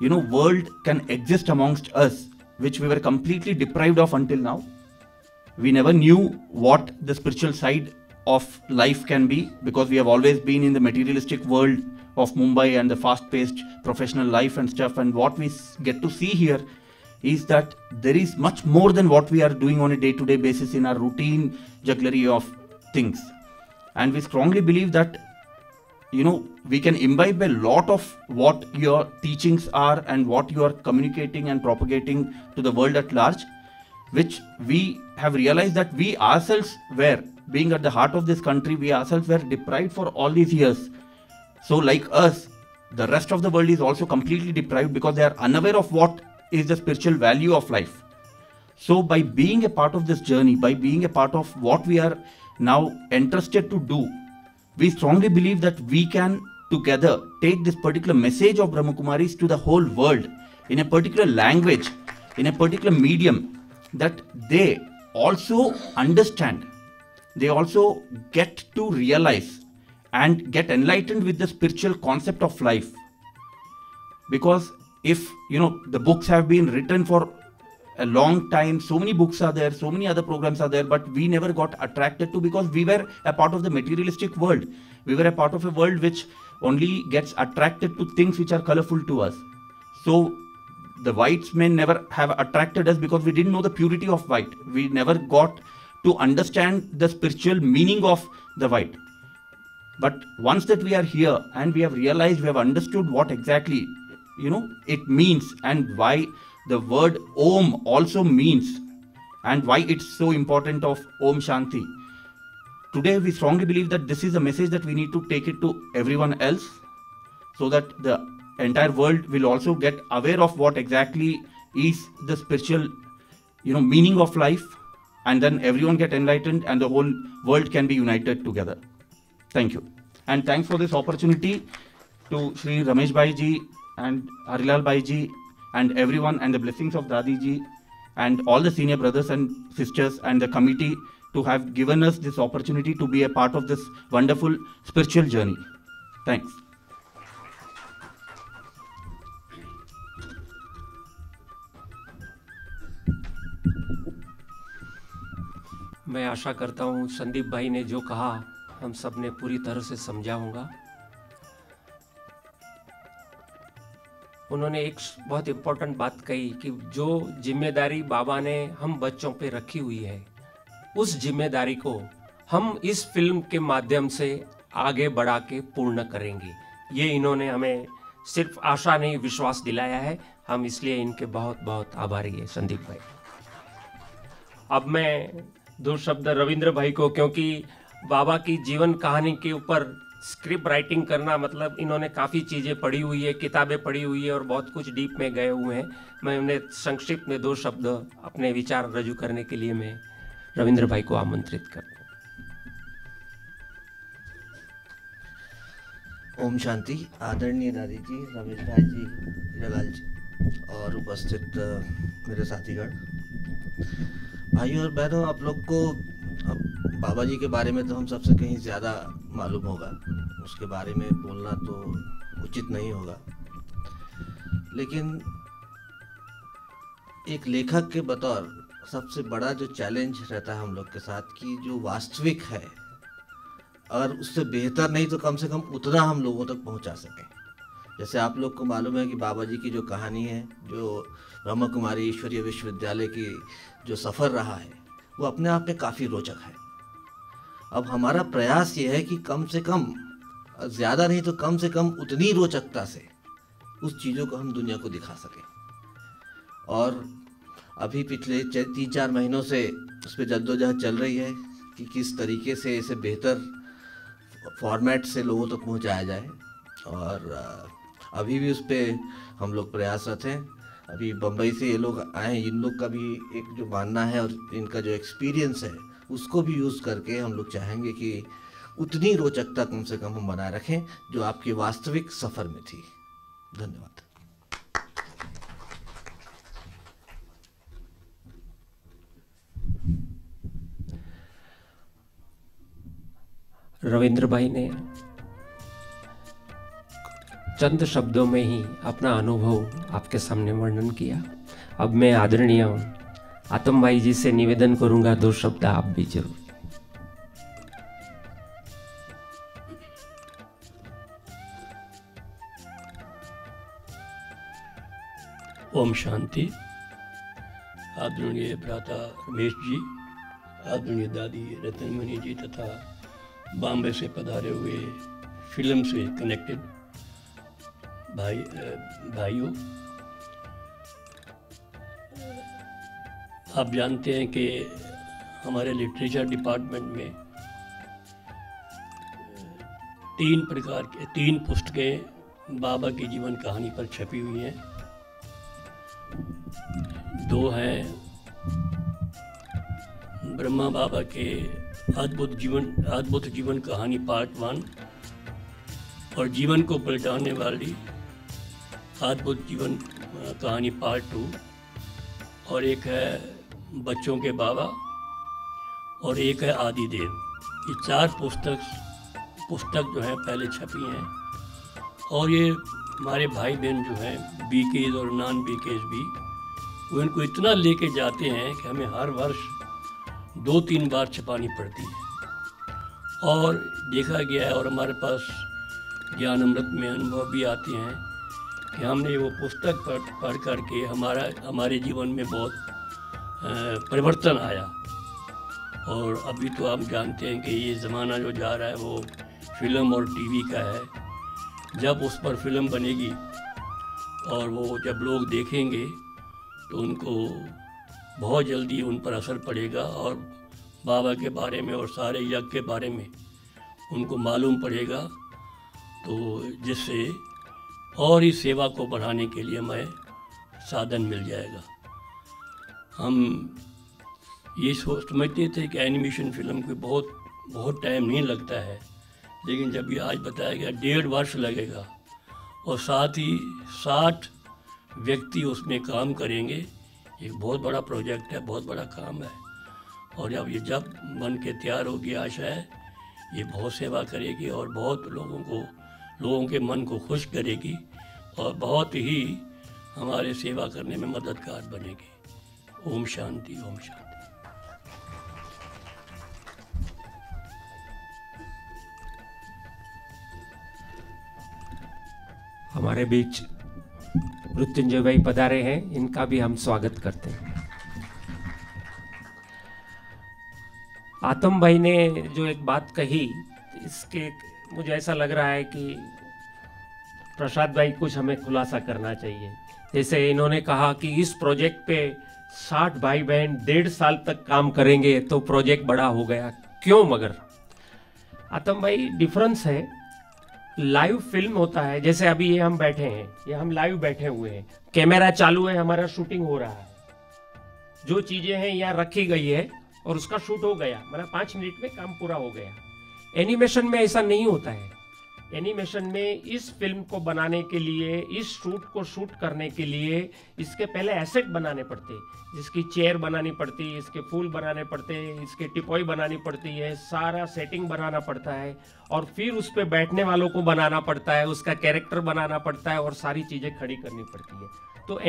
world can exist amongst us, which we were completely deprived of until now. We never knew what the spiritual side of life can be, because we have always been in the materialistic world of Mumbai and the fast-paced professional life and stuff. And what we get to see here is that there is much more than what we are doing on a day-to-day basis in our routine jugglery of things. And we strongly believe that, we can imbibe a lot of what your teachings are and what you are communicating and propagating to the world at large, which we have realized that we ourselves were, being at the heart of this country, we ourselves were deprived for all these years. So like us, the rest of the world is also completely deprived, because they are unaware of what is the spiritual value of life. So by being a part of this journey, by being a part of what we are now entrusted to do, we strongly believe that we can together take this particular message of Brahmakumaris to the whole world in a particular language, in a particular medium, that they also understand, they also get to realize and get enlightened with the spiritual concept of life. Because if the books have been written for a long time, so many books are there, so many other programs are there, but we never got attracted to, because we were a part of the materialistic world. We were a part of a world which only gets attracted to things which are colorful to us. So the whites may never have attracted us, because we didn't know the purity of white. We never got to understand the spiritual meaning of the white. But once that we are here and we have realized, we have understood what exactly it means, and why the word Om also means, and why it's so important of Om Shanti. Today we strongly believe that this is a message that we need to take it to everyone else, so that the entire world will also get aware of what exactly is the spiritual meaning of life, and then everyone get enlightened and the whole world can be united together. Thank you. And thanks for this opportunity to Shri Ramesh Bhai ji and Harilal Bhai ji and everyone, and the blessings of Dadi ji and all the senior brothers and sisters and the committee to have given us this opportunity to be a part of this wonderful spiritual journey. Thanks. मैं आशा करता हूँ संदीप भाई ने जो कहा हम सब ने पूरी तरह से समझा होगा। उन्होंने एक बहुत इम्पोर्टेंट बात कही कि जो जिम्मेदारी बाबा ने हम बच्चों पे रखी हुई है, उस जिम्मेदारी को हम इस फिल्म के माध्यम से आगे बढ़ा के पूर्ण करेंगे। ये इन्होंने हमें सिर्फ आशा नहीं, विश्वास दिलाया है। हम इसलिए इनके बहुत बहुत आभारी है संदीप भाई। अब मैं 2 शब्द रविंद्र भाई को, क्योंकि बाबा की जीवन कहानी के ऊपर स्क्रिप्ट राइटिंग करना मतलब इन्होंने काफ़ी चीज़ें पढ़ी हुई है, किताबें पढ़ी हुई है और बहुत कुछ डीप में गए हुए हैं। मैं उन्हें संक्षिप्त में 2 शब्द अपने विचार रजू करने के लिए मैं रविंद्र भाई को आमंत्रित करता हूँ। ओम शांति। आदरणीय दादी जी, रमेश भाई जी, हीरालाल जी और उपस्थित मेरे साथीगण, भाइयों और बहनों, आप लोग को अब बाबा जी के बारे में तो हम सबसे कहीं ज़्यादा मालूम होगा, उसके बारे में बोलना तो उचित नहीं होगा। लेकिन एक लेखक के बतौर सबसे बड़ा जो चैलेंज रहता है हम लोग के साथ कि जो वास्तविक है, अगर उससे बेहतर नहीं तो कम से कम उतना हम लोगों तक पहुंचा सकें। जैसे आप लोग को मालूम है कि बाबा जी की जो कहानी है, जो ब्रह्मा कुमारी ईश्वरीय विश्वविद्यालय की जो सफ़र रहा है, वो अपने आप में काफ़ी रोचक है। अब हमारा प्रयास ये है कि कम से कम, ज़्यादा नहीं तो कम से कम उतनी रोचकता से उस चीज़ों को हम दुनिया को दिखा सकें। और अभी पिछले 3-4 महीनों से उस पर जद्दोजहद चल रही है कि किस तरीके से इसे बेहतर फॉर्मेट से लोगों तक पहुंचाया जाए। और अभी भी उस पर हम लोग प्रयासरत हैं। अभी बम्बई से ये लोग आए हैं, इन लोग का भी एक जो मानना है और इनका जो एक्सपीरियंस है उसको भी यूज़ करके हम लोग चाहेंगे कि उतनी रोचकता कम से कम हम बनाए रखें जो आपके वास्तविक सफ़र में थी। धन्यवाद। रविंद्र भाई ने चंद शब्दों में ही अपना अनुभव आपके सामने वर्णन किया। अब मैं आदरणीय आतम भाई जी से निवेदन करूंगा, 2 शब्द आप भी जरूर। ओम शांति। आदरणीय भ्राता रमेश जी, आदरणीय दादी रतनमणि जी तथा बॉम्बे से पधारे हुए फिल्म से कनेक्टेड भाइयों, आप जानते हैं कि हमारे लिटरेचर डिपार्टमेंट में 3 पुस्तकें बाबा की जीवन कहानी पर छपी हुई हैं। 2 हैं ब्रह्मा बाबा के अद्भुत जीवन कहानी पार्ट 1 और जीवन को पलटाने वाली अद्भुत जीवन कहानी पार्ट 2, और एक है बच्चों के बाबा और एक है आदिदेव। ये 4 पुस्तक जो हैं पहले छपी हैं। और ये हमारे भाई बहन जो हैं बीकेज और नॉन बीकेज भी, वो इनको इतना लेके जाते हैं कि हमें हर वर्ष 2-3 बार छपानी पड़ती है। और देखा गया है और हमारे पास ज्ञान अमृत में अनुभव भी आते हैं कि हमने वो पुस्तक पढ़ करके हमारे जीवन में बहुत परिवर्तन आया। और अभी तो आप जानते हैं कि ये ज़माना जो जा रहा है वो फिल्म और टीवी का है। जब उस पर फिल्म बनेगी और वो जब लोग देखेंगे तो उनको बहुत जल्दी उन पर असर पड़ेगा और बाबा के बारे में और सारे यज्ञ के बारे में उनको मालूम पड़ेगा, तो जिससे और ही सेवा को बढ़ाने के लिए हमें साधन मिल जाएगा। हम ये समझते थे कि एनिमेशन फिल्म को बहुत टाइम नहीं लगता है, लेकिन जब ये आज बताया गया 1.5 वर्ष लगेगा और साथ ही 60 व्यक्ति उसमें काम करेंगे। एक बहुत बड़ा प्रोजेक्ट है, बहुत बड़ा काम है। और जब बन के तैयार होगी, आशा है ये बहुत सेवा करेगी और बहुत लोगों के मन को खुश करेगी और बहुत ही हमारे सेवा करने में मददगार बनेगी। ओम शांति, ओम शांति। हमारे बीच मृत्युंजय भाई पधारे हैं, इनका भी हम स्वागत करते हैं। आतम भाई ने जो एक बात कही, इसके मुझे ऐसा लग रहा है कि प्रसाद भाई कुछ हमें खुलासा करना चाहिए। जैसे इन्होंने कहा कि इस प्रोजेक्ट पे 60 भाई बहन 1.5 साल तक काम करेंगे तो प्रोजेक्ट बड़ा हो गया, क्यों? मगर आतम भाई, डिफरेंस है। लाइव फिल्म होता है, जैसे अभी ये हम बैठे हैं, ये हम लाइव बैठे हुए हैं, कैमरा चालू है, हमारा शूटिंग हो रहा है, जो चीजें हैं यहाँ रखी गई है और उसका शूट हो गया, मतलब 5 मिनट में काम पूरा हो गया। एनिमेशन में ऐसा नहीं होता है। एनिमेशन में इस फिल्म को बनाने के लिए, इस शूट को शूट करने के लिए इसके पहले एसेट बनाने पड़ते, जिसकी चेयर बनानी पड़ती है, इसके फूल बनाने पड़ते हैं, इसके टिपोई बनानी पड़ती है, सारा सेटिंग बनाना पड़ता है और फिर उस पर बैठने वालों को बनाना पड़ता है, उसका कैरेक्टर बनाना पड़ता है और सारी चीज़ें खड़ी करनी पड़ती है। तो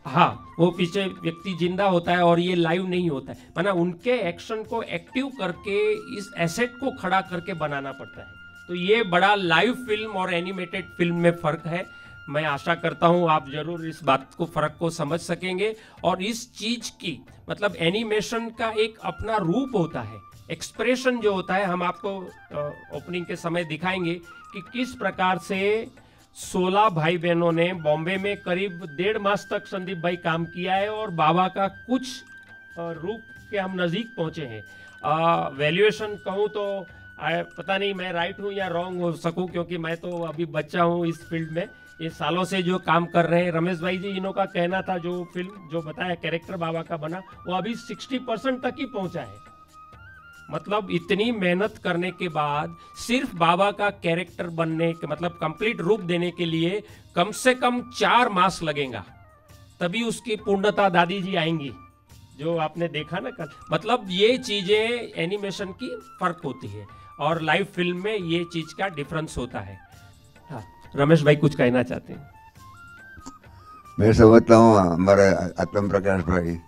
हाँ, वो पीछे व्यक्ति जिंदा होता है और ये लाइव नहीं होता है, माना उनके एक्शन को एक्टिव करके इस एसेट को खड़ा करके बनाना पड़ता है। तो ये बड़ा लाइव फिल्म और एनिमेटेड फिल्म में फर्क है। मैं आशा करता हूँ आप जरूर इस बात को, फर्क को समझ सकेंगे और इस चीज की मतलब एनिमेशन का एक अपना रूप होता है, एक्सप्रेशन जो होता है, हम आपको ओपनिंग के समय दिखाएंगे कि किस प्रकार से 16 भाई बहनों ने बॉम्बे में करीब 1.5 मास तक संदीप भाई काम किया है और बाबा का कुछ रूप के हम नज़दीक पहुंचे हैं। वैल्यूएशन कहूँ तो पता नहीं मैं राइट हूँ या रॉन्ग हो सकूँ, क्योंकि मैं तो अभी बच्चा हूँ इस फील्ड में, ये सालों से जो काम कर रहे हैं। रमेश भाई जी इन्हों का कहना था जो फिल्म जो बताया कैरेक्टर बाबा का बना वो अभी 60% तक ही पहुंचा है। मतलब इतनी मेहनत करने के बाद सिर्फ बाबा का कैरेक्टर बनने के मतलब कंप्लीट रूप देने के लिए कम से कम 4 मास लगेगा, तभी उसकी पूर्णता दादी जी आएंगी, जो आपने देखा ना कल। मतलब ये चीजें एनिमेशन की फर्क होती है और लाइव फिल्म में ये चीज का डिफरेंस होता है। हाँ, रमेश भाई कुछ कहना चाहते हैं? मैं समझता हूँ हमारे आत्म प्रकाश भाई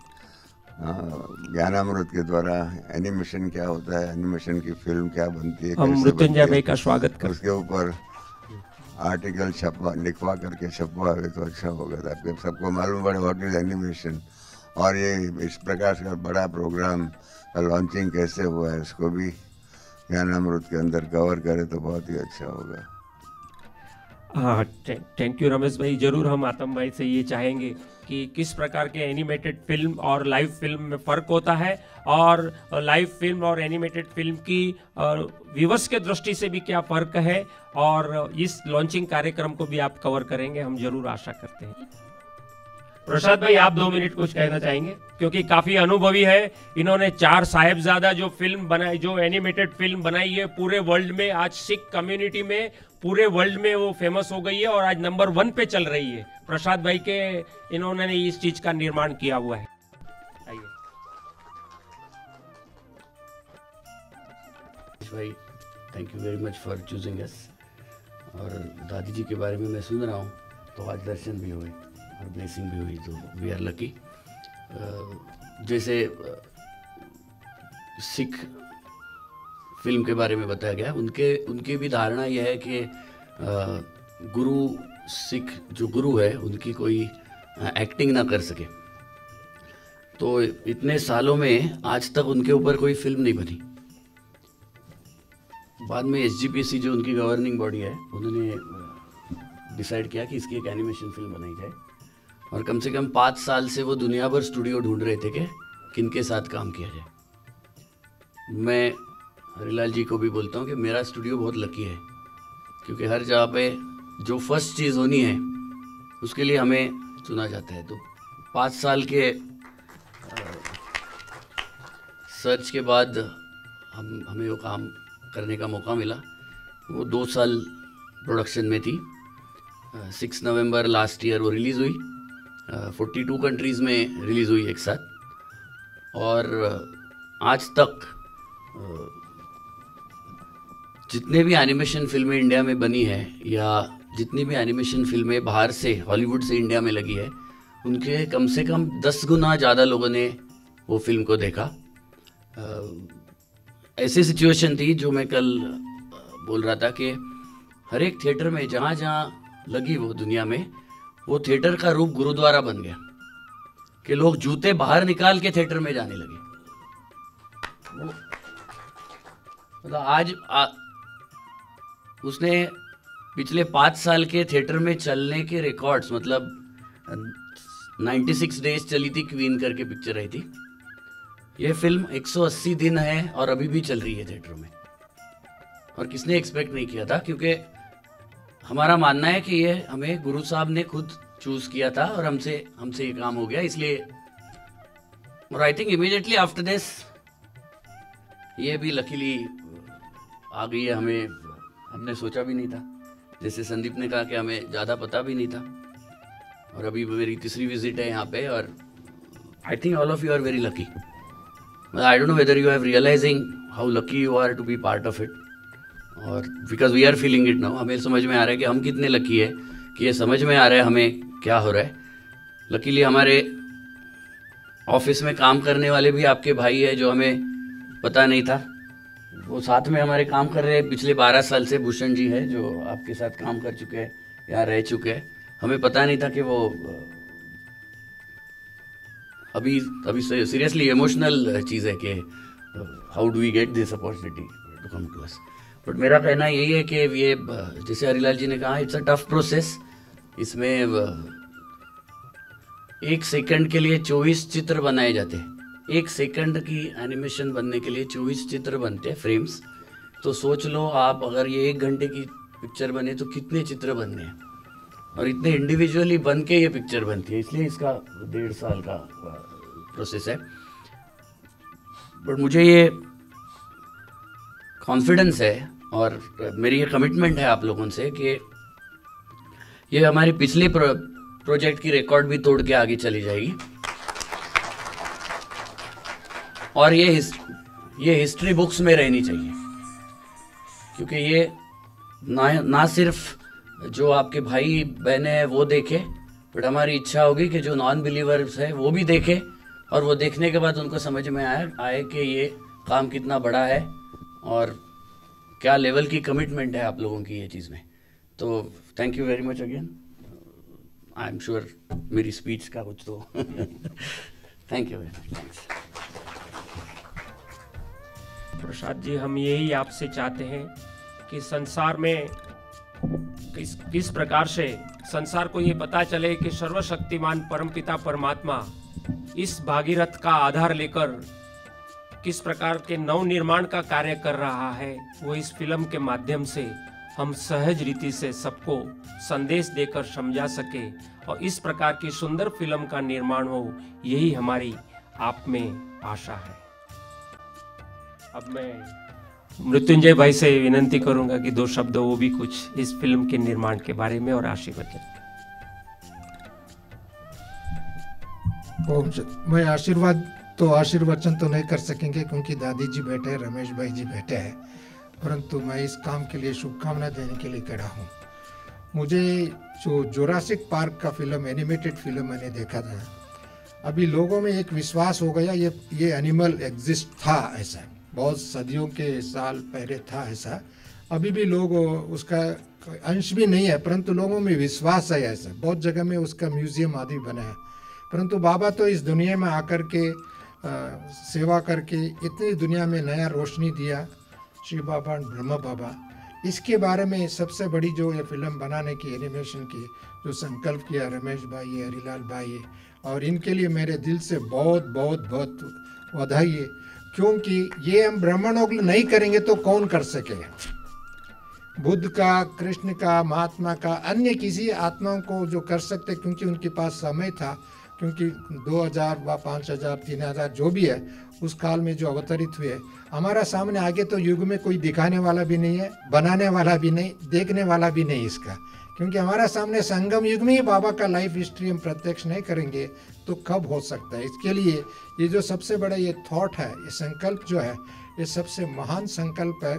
ज्ञानामृत के द्वारा एनिमेशन क्या होता है, एनिमेशन की फिल्म क्या बनती है, हम मृत्युंजय भाई का स्वागत करते हैं। उसके ऊपर आर्टिकल लिखवा करके छपवावे तो अच्छा होगा, ताकि सबको मालूम पड़े व्हाट इज एनिमेशन। और ये इस प्रकार का बड़ा प्रोग्राम का लॉन्चिंग कैसे हुआ है इसको भी ज्ञानामृत के अंदर कवर करे तो बहुत ही अच्छा होगा। हाँ, थैंक यू रमेश भाई। जरूर हम आतम भाई से ये चाहेंगे कि किस प्रकार के एनिमेटेड फिल्म और लाइव फिल्म में फ़र्क होता है और लाइव फिल्म और एनिमेटेड फिल्म की व्यूअर्स के दृष्टि से भी क्या फ़र्क है, और इस लॉन्चिंग कार्यक्रम को भी आप कवर करेंगे, हम जरूर आशा करते हैं। प्रसाद भाई आप 2 मिनट कुछ कहना चाहेंगे, क्योंकि काफी अनुभवी है। इन्होंने 4 साहिबजादा जो फिल्म बनाई, जो एनिमेटेड फिल्म बनाई है पूरे वर्ल्ड में, आज सिख कम्युनिटी में पूरे वर्ल्ड में वो फेमस हो गई है और आज नंबर 1 पे चल रही है। प्रसाद भाई के इन्होंने इस चीज का निर्माण किया हुआ है। आइए भाई, thank you very much for choosing us. और दादी जी के बारे में मैं सुन रहा हूँ तो आज दर्शन भी हुए और ब्लेसिंग भी हुई, तो वी आर लकी। जैसे सिख फिल्म के बारे में बताया गया, उनकी भी धारणा यह है कि गुरु, सिख जो गुरु है उनकी कोई एक्टिंग ना कर सके। तो इतने सालों में आज तक उनके ऊपर कोई फिल्म नहीं बनी। बाद में SGPC जो उनकी गवर्निंग बॉडी है, उन्होंने डिसाइड किया कि इसकी एक एनिमेशन फिल्म बनाई जाए और कम से कम 5 साल से वो दुनिया भर स्टूडियो ढूंढ रहे थे कि किनके साथ काम किया जाए। मैं हरिलाल जी को भी बोलता हूँ कि मेरा स्टूडियो बहुत लकी है, क्योंकि हर जगह पे जो फर्स्ट चीज़ होनी है उसके लिए हमें चुना जाता है। तो 5 साल के सर्च के बाद हमें वो काम करने का मौका मिला। वो 2 साल प्रोडक्शन में थी। 6 नवंबर लास्ट ईयर वो रिलीज़ हुई। 42 कंट्रीज़ में रिलीज़ हुई एक साथ। और आज तक जितने भी एनिमेशन फिल्में इंडिया में बनी है या जितनी भी एनिमेशन फिल्में बाहर से, हॉलीवुड से इंडिया में लगी है, उनके कम से कम 10 गुना ज़्यादा लोगों ने वो फिल्म को देखा। ऐसी सिचुएशन थी जो मैं कल बोल रहा था कि हर एक थिएटर में जहाँ जहाँ लगी वो दुनिया में, वो थिएटर का रूप गुरुद्वारा बन गया कि लोग जूते बाहर निकाल के थिएटर में जाने लगे। मतलब आज उसने पिछले 5 साल के थिएटर में चलने के रिकॉर्ड्स, मतलब 96 डेज चली थी, क्वीन करके पिक्चर आई थी। ये फिल्म 180 दिन है और अभी भी चल रही है थिएटर में। और किसने एक्सपेक्ट नहीं किया था, क्योंकि हमारा मानना है कि ये हमें गुरु साहब ने खुद चूज किया था और हमसे ये काम हो गया, इसलिए। और I think immediately after this ये भी लकीली आ गई है, हमें हमने सोचा भी नहीं था। जैसे संदीप ने कहा कि हमें ज़्यादा पता भी नहीं था, और अभी मेरी तीसरी विजिट है यहाँ पे, और I think all of you are very lucky. I don't know whether you have realising how lucky you are to be part of it, और because we are feeling it now. हमें समझ में आ रहा है कि हम कितने लकी है कि ये समझ में आ रहा है हमें क्या हो रहा है। लकीली हमारे ऑफिस में काम करने वाले भी आपके भाई है, जो हमें पता नहीं था, वो साथ में हमारे काम कर रहे हैं पिछले 12 साल से। भूषण जी है जो आपके साथ काम कर चुके हैं या रह चुके हैं, हमें पता नहीं था कि वो अभी सीरियसली इमोशनल चीज़ है कि how do we get this opportunity to come to us. But मेरा कहना यही है कि ये जैसे हरिलाल जी ने कहा, इट्स अ टफ प्रोसेस। इसमें 1 सेकंड के लिए 24 चित्र बनाए जाते हैं। 1 सेकंड की एनिमेशन बनने के लिए 24 चित्र बनते हैं, फ्रेम्स। तो सोच लो आप, अगर ये 1 घंटे की पिक्चर बने तो कितने चित्र बनने हैं, और इतने इंडिविजुअली बन के ये पिक्चर बनती है, इसलिए इसका 1.5 साल का प्रोसेस है। बट मुझे ये कॉन्फिडेंस है और मेरी ये कमिटमेंट है आप लोगों से कि ये हमारी पिछले प्रोजेक्ट की रिकॉर्ड भी तोड़ के आगे चली जाएगी, और ये हिस्ट्री बुक्स में रहनी चाहिए। क्योंकि ये ना सिर्फ जो आपके भाई बहने हैं वो देखे, बट हमारी इच्छा होगी कि जो नॉन बिलीवर्स है वो भी देखे, और वो देखने के बाद उनको समझ में आए कि ये काम कितना बड़ा है और क्या लेवल की कमिटमेंट है आप लोगों की ये चीज़ में। तो thank you very much again. I am sure मेरी स्पीच का कुछ तो thank you very much. Thanks Prasad ji, हम यही आपसे चाहते हैं कि संसार में किस प्रकार से संसार को ये पता चले कि सर्वशक्तिमान परमपिता परमात्मा इस भागीरथ का आधार लेकर किस प्रकार के नव निर्माण का कार्य कर रहा है, वो इस फिल्म के माध्यम से हम सहज रीति से सबको संदेश देकर समझा सके, और इस प्रकार की सुंदर फिल्म का निर्माण हो, यही हमारी आप में आशा है। अब मैं मृत्युंजय भाई से विनंती करूंगा कि 2 शब्द वो भी कुछ इस फिल्म के निर्माण के बारे में और आशीर्वचन। मैं आशीर्वचन तो नहीं कर सकेंगे क्योंकि दादी जी बैठे हैं, रमेश भाई जी बैठे हैं, परंतु मैं इस काम के लिए शुभकामना देने के लिए खड़ा हूँ। मुझे जो जुरासिक पार्क का फिल्म, एनिमेटेड फिल्म मैंने देखा था, अभी लोगों में एक विश्वास हो गया ये एनिमल एग्जिस्ट था, ऐसा बहुत सदियों के साल पहले था ऐसा। अभी भी लोग उसका अंश भी नहीं है, परंतु लोगों में विश्वास है ऐसा। बहुत जगह में उसका म्यूजियम आदि बना है, परंतु बाबा तो इस दुनिया में आकर के सेवा करके इतनी दुनिया में नया रोशनी दिया, शिव बाबा और ब्रह्मा बाबा। इसके बारे में सबसे बड़ी जो ये फिल्म बनाने की, एनिमेशन की जो संकल्प किया रमेश भाई, हरिलाल भाई, और इनके लिए मेरे दिल से बहुत बहुत बहुत बधाई है। क्योंकि ये हम ब्राह्मणों नहीं करेंगे तो कौन कर सकेगा? बुद्ध का, कृष्ण का, महात्मा का, अन्य किसी आत्माओं को जो कर सकते, क्योंकि उनके पास समय था, क्योंकि 2000 व 5000 3000 जो भी है उस काल में जो अवतरित हुए, हमारा सामने आगे तो युग में कोई दिखाने वाला भी नहीं है, बनाने वाला भी नहीं, देखने वाला भी नहीं इसका। क्योंकि हमारा सामने संगम युग में ही बाबा का लाइफ हिस्ट्री हम प्रत्यक्ष नहीं करेंगे तो कब हो सकता है? इसके लिए ये जो सबसे बड़ा ये थॉट है, ये संकल्प जो है, ये सबसे महान संकल्प है,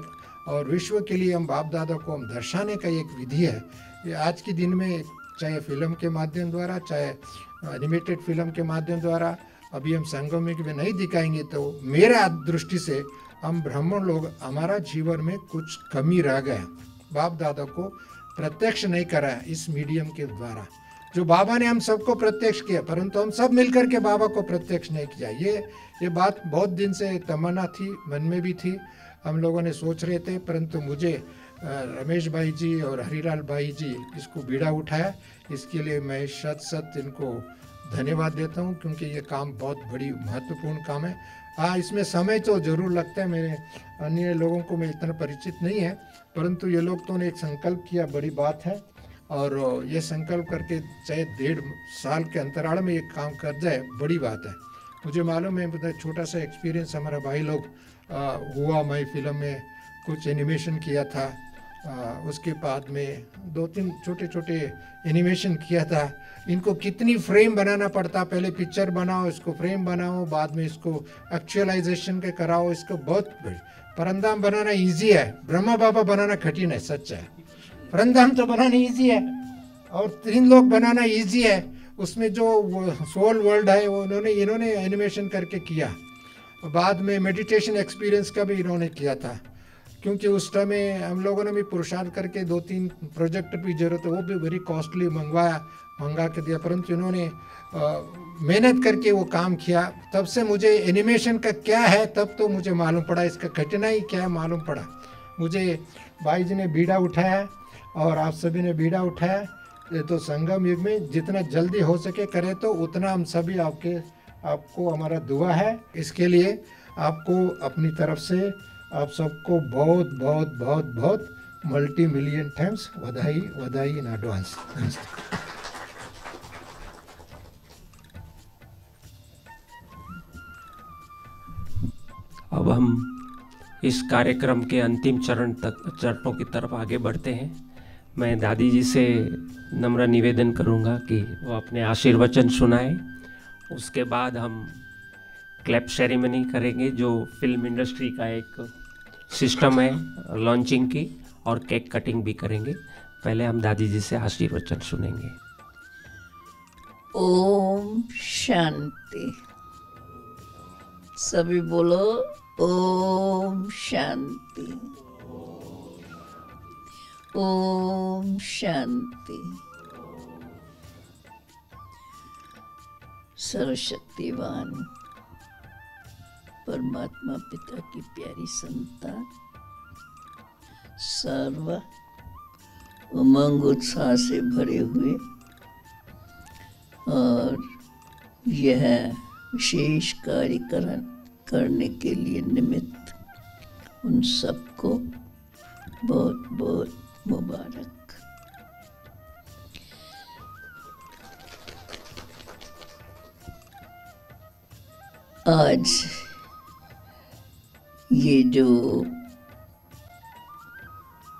और विश्व के लिए हम बाप दादा को हम दर्शाने का एक विधि है। ये आज के दिन में चाहे फिल्म के माध्यम द्वारा, चाहे एनिमेटेड फिल्म के माध्यम द्वारा, अभी हम संगम युग में नहीं दिखाएंगे तो मेरा दृष्टि से हम ब्राह्मण लोग, हमारा जीवन में कुछ कमी रह गया। बाप दादा को प्रत्यक्ष नहीं करा इस मीडियम के द्वारा, जो बाबा ने हम सबको प्रत्यक्ष किया, परंतु हम सब मिलकर के बाबा को प्रत्यक्ष नहीं किया। ये बात बहुत दिन से तमन्ना थी, मन में भी थी, हम लोगों ने सोच रहे थे, परंतु मुझे रमेश भाई जी और हरिलाल भाई जी इसको बीड़ा उठाया। इसके लिए मैं शत इनको धन्यवाद देता हूँ, क्योंकि ये काम बहुत बड़ी महत्वपूर्ण काम है। हाँ, इसमें समय तो ज़रूर लगता है, मेरे अन्य लोगों को मैं इतना परिचित नहीं है, परंतु ये लोग तो ने एक संकल्प किया, बड़ी बात है। और ये संकल्प करके चाहे 1.5 साल के अंतराल में ये काम कर जाए, बड़ी बात है। मुझे मालूम है, छोटा सा एक्सपीरियंस हमारा भाई लोग हुआ, मैं फिल्म में कुछ एनिमेशन किया था। उसके बाद में 2-3 छोटे छोटे एनिमेशन किया था। इनको कितनी फ्रेम बनाना पड़ता, पहले पिक्चर बनाओ, इसको फ्रेम बनाओ, बाद में इसको एक्चुअलाइजेशन के कराओ। इसको बहुत परंदाम बनाना इजी है, ब्रह्मा बाबा बनाना कठिन है, सच है। परंदाम तो बनाना इजी है और 3 लोग बनाना इजी है। उसमें जो सोल वर्ल्ड है वो इन्होंने एनिमेशन करके किया। बाद में मेडिटेशन एक्सपीरियंस का भी इन्होंने किया था, क्योंकि उस टाइम हम लोगों ने भी पुरुषार्थ करके 2-3 प्रोजेक्ट भी जरूरत है, वो भी वेरी कॉस्टली मंगा के दिया, परंतु इन्होंने मेहनत करके वो काम किया। तब से मुझे एनिमेशन का क्या है तब तो मुझे मालूम पड़ा, इसका कठिनाई क्या है मालूम पड़ा मुझे। भाई जी ने बीड़ा उठाया और आप सभी ने बीड़ा उठाया। ये तो संगम युग में जितना जल्दी हो सके करें तो उतना हम सभी आपको हमारा दुआ है। इसके लिए आपको अपनी तरफ से आप सबको बहुत बहुत बहुत बहुत मल्टी मिलियन टाइम्स बधाई इन एडवांस। अब हम इस कार्यक्रम के अंतिम चरणों की तरफ आगे बढ़ते हैं। मैं दादी जी से नम्र निवेदन करूंगा कि वो अपने आशीर्वचन सुनाएं। उसके बाद हम क्लैप सेरेमनी करेंगे, जो फिल्म इंडस्ट्री का एक सिस्टम है लॉन्चिंग की, और केक कटिंग भी करेंगे। पहले हम दादी जी से आशीर्वचन सुनेंगे। ओम शांति। सभी बोलो ओम शांति, ओम शांति। सर्वशक्तिवान परमात्मा पिता की प्यारी संतान, सर्व उमंग उत्साह से भरे हुए और यह विशेष कार्य करने के लिए निमित्त उन सबको बहुत बहुत मुबारक। आज ये जो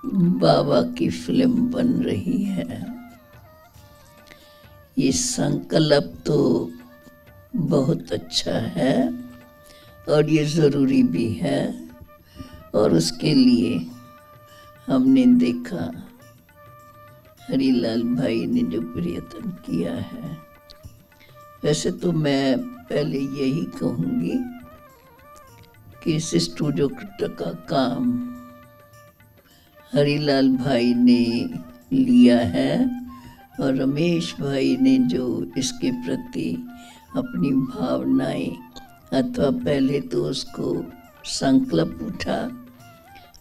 बाबा की फिल्म बन रही है, ये संकल्प तो बहुत अच्छा है और ये ज़रूरी भी है। और उसके लिए हमने देखा हरीलाल भाई ने जो प्रयत्न किया है। वैसे तो मैं पहले यही कहूँगी कि इस स्टूडियो का काम हरीलाल भाई ने लिया है और रमेश भाई ने जो इसके प्रति अपनी भावनाएं अथवा पहले तो उसको संकल्प उठा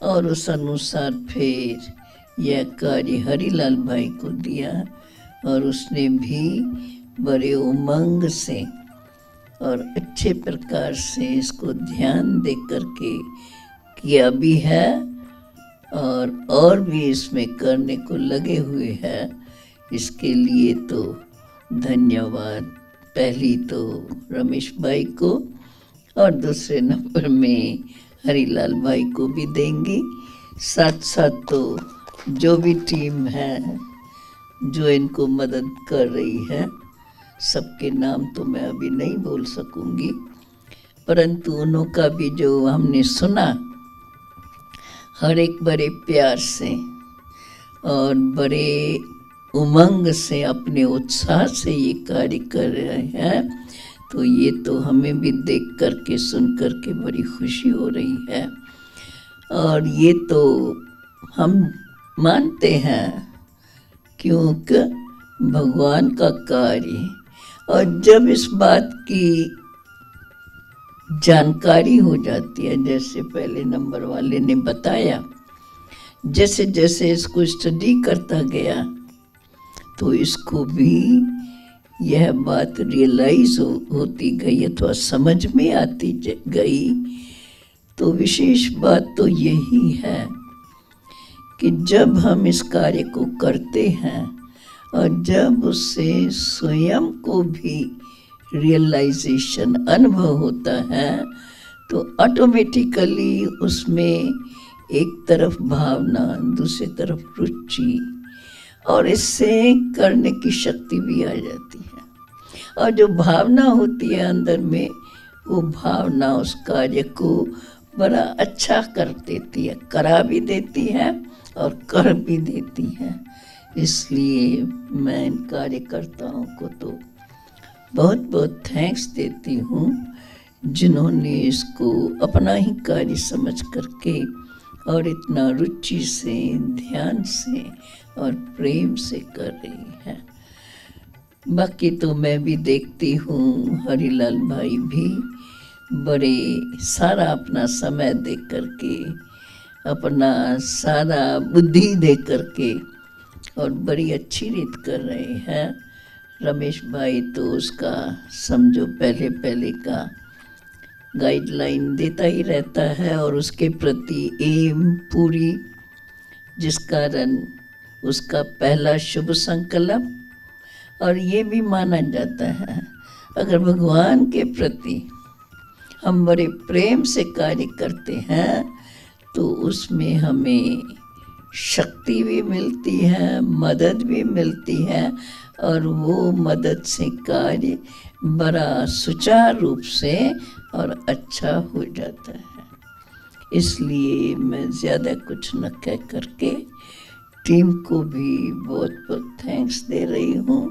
और उस अनुसार फिर यह कार्य हरीलाल भाई को दिया और उसने भी बड़े उमंग से और अच्छे प्रकार से इसको ध्यान दे करके किया भी है और भी इसमें करने को लगे हुए हैं। इसके लिए तो धन्यवाद पहली तो रमेश भाई को और दूसरे नंबर में हरीलाल भाई को भी देंगी। साथ साथ तो जो भी टीम है जो इनको मदद कर रही है, सबके नाम तो मैं अभी नहीं बोल सकूंगी, परंतु उनका भी जो हमने सुना हर एक बड़े प्यार से और बड़े उमंग से अपने उत्साह से ये कार्य कर रहे हैं, तो ये तो हमें भी देख करके सुन करके बड़ी खुशी हो रही है। और ये तो हम मानते हैं क्योंकि भगवान का कार्य, और जब इस बात की जानकारी हो जाती है, जैसे पहले नंबर वाले ने बताया, जैसे जैसे इसको स्टडी करता गया तो इसको भी यह बात रियलाइज होती गई अथवा समझ में आती गई। तो विशेष बात तो यही है कि जब हम इस कार्य को करते हैं और जब उससे स्वयं को भी रियलाइजेशन अनुभव होता है, तो ऑटोमेटिकली उसमें एक तरफ भावना, दूसरी तरफ रुचि, और इससे करने की शक्ति भी आ जाती है। और जो भावना होती है अंदर में, वो भावना उस कार्य को बड़ा अच्छा कर देती है, करा भी देती है और कर भी देती है। इसलिए मैं इन कार्यकर्ताओं को तो बहुत बहुत थैंक्स देती हूँ, जिन्होंने इसको अपना ही कार्य समझ करके और इतना रुचि से, ध्यान से और प्रेम से कर रही है। बाकी तो मैं भी देखती हूँ, हरिलाल भाई भी बड़े सारा अपना समय दे करके, अपना सारा बुद्धि दे करके और बड़ी अच्छी रीत कर रहे हैं। रमेश भाई तो उसका समझो पहले पहले का गाइडलाइन देता ही रहता है और उसके प्रति एम पूरी, जिस कारण उसका पहला शुभ संकल्प। और ये भी माना जाता है, अगर भगवान के प्रति हम बड़े प्रेम से कार्य करते हैं तो उसमें हमें शक्ति भी मिलती है, मदद भी मिलती है, और वो मदद से कार्य बड़ा सुचारू रूप से और अच्छा हो जाता है। इसलिए मैं ज़्यादा कुछ न कह करके टीम को भी बहुत बहुत थैंक्स दे रही हूँ।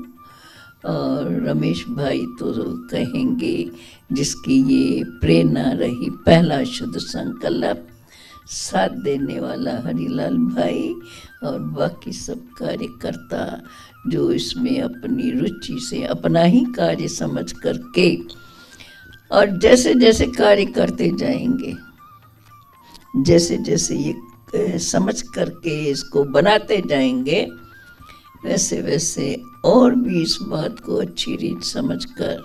और रमेश भाई तो कहेंगे, जिसकी ये प्रेरणा रही, पहला शुद्ध संकल्प, साथ देने वाला हरिलाल भाई और बाकी सब कार्यकर्ता जो इसमें अपनी रुचि से अपना ही कार्य समझ करके और जैसे जैसे कार्य करते जाएंगे, जैसे जैसे ये समझ करके इसको बनाते जाएंगे, वैसे वैसे और भी इस बात को अच्छी रीत समझकर,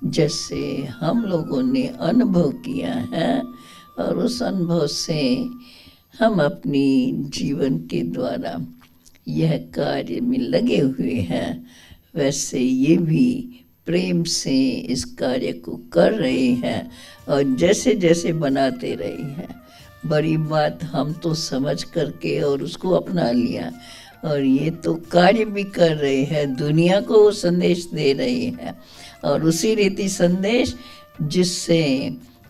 जैसे हम लोगों ने अनुभव किया है और उस अनुभव से हम अपनी जीवन के द्वारा यह कार्य में लगे हुए हैं, वैसे ये भी प्रेम से इस कार्य को कर रहे हैं और जैसे जैसे बनाते रहे हैं। बड़ी बात हम तो समझ करके और उसको अपना लिया, और ये तो कार्य भी कर रहे हैं, दुनिया को वो संदेश दे रहे हैं, और उसी रीति संदेश जिससे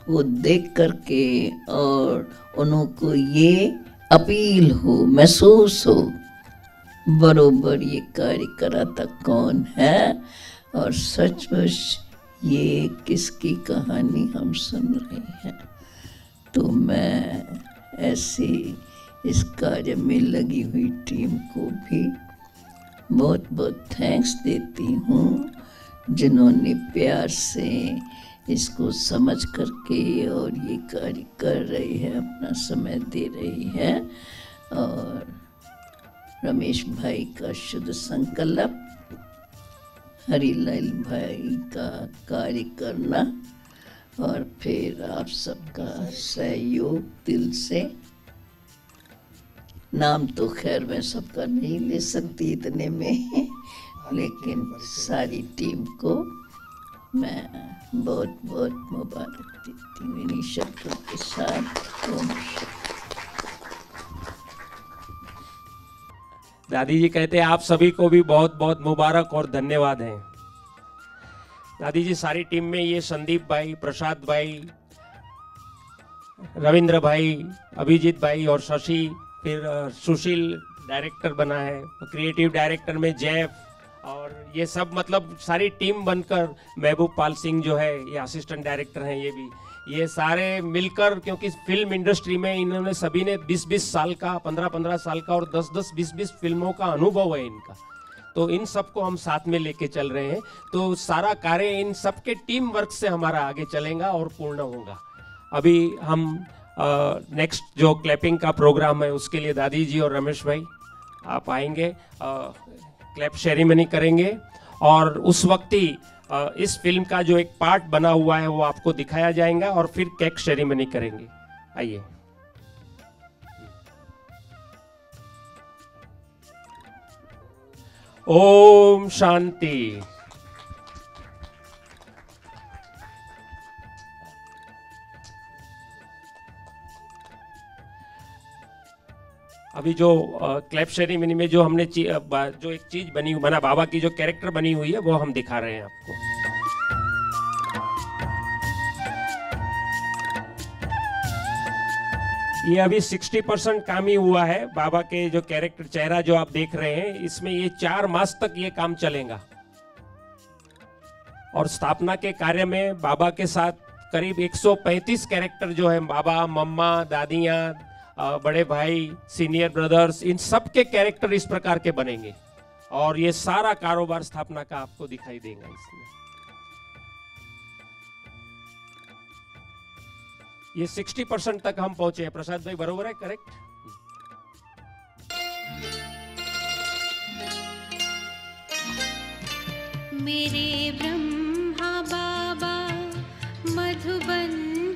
वो देख करके और उनको ये अपील हो, महसूस हो, बरोबर ये कार्य कराता कौन है और सचमुच ये किसकी कहानी हम सुन रहे हैं। तो मैं ऐसे इस कार्य में लगी हुई टीम को भी बहुत बहुत थैंक्स देती हूँ, जिन्होंने प्यार से इसको समझ करके और ये कार्य कर रही है, अपना समय दे रही है। और रमेश भाई का शुद्ध संकल्प, हरिलाल भाई का कार्य करना और फिर आप सबका सहयोग दिल से। नाम तो खैर मैं सबका नहीं ले सकती इतने में, लेकिन सारी टीम को मैं बहुत बहुत मुबारक देती हूँ इन्हीं शब्दों के साथ। ओम शांति। दादी जी कहते हैं आप सभी को भी बहुत बहुत मुबारक और धन्यवाद हैं। दादी जी सारी टीम में ये संदीप भाई, प्रसाद भाई, रविंद्र भाई, अभिजीत भाई और शशि, फिर सुशील डायरेक्टर बना है, क्रिएटिव डायरेक्टर में जैफ, और ये सब मतलब सारी टीम बनकर, महबूब पाल सिंह जो है ये असिस्टेंट डायरेक्टर हैं, ये सारे मिलकर, क्योंकि फिल्म इंडस्ट्री में इन्होंने सभी ने 20-20 साल का, 15-15 साल का और 10-10, 20-20 फिल्मों का अनुभव है इनका, तो इन सबको हम साथ में लेके चल रहे हैं। तो सारा कार्य इन सबके टीम वर्क से हमारा आगे चलेगा और पूर्ण होगा। अभी हम नेक्स्ट जो क्लैपिंग का प्रोग्राम है उसके लिए दादी जी और रमेश भाई आप आएंगे, क्लैप सेरेमनी करेंगे, और उस वक्त ही इस फिल्म का जो एक पार्ट बना हुआ है वो आपको दिखाया जाएगा और फिर केक सेरेमनी करेंगे। आइए। ओम शांति। अभी जो क्लैप सेरेमनी में जो हमने जो एक चीज बनी बना बाबा की जो कैरेक्टर बनी हुई है वो हम दिखा रहे हैं आपको। ये अभी 60% काम ही हुआ है। बाबा के जो कैरेक्टर चेहरा जो आप देख रहे हैं, इसमें ये 4 मास तक ये काम चलेगा। और स्थापना के कार्य में बाबा के साथ करीब 135 कैरेक्टर जो है, बाबा, मम्मा, दादियाँ, बड़े भाई, सीनियर ब्रदर्स, इन सब के कैरेक्टर इस प्रकार के बनेंगे। और ये सारा कारोबार स्थापना का आपको दिखाई देगा इसमें। ये 60% तक हम पहुंचे हैं। प्रसाद भाई बरोबर है? करेक्ट। मेरे ब्रह्मा बाबा मधुबन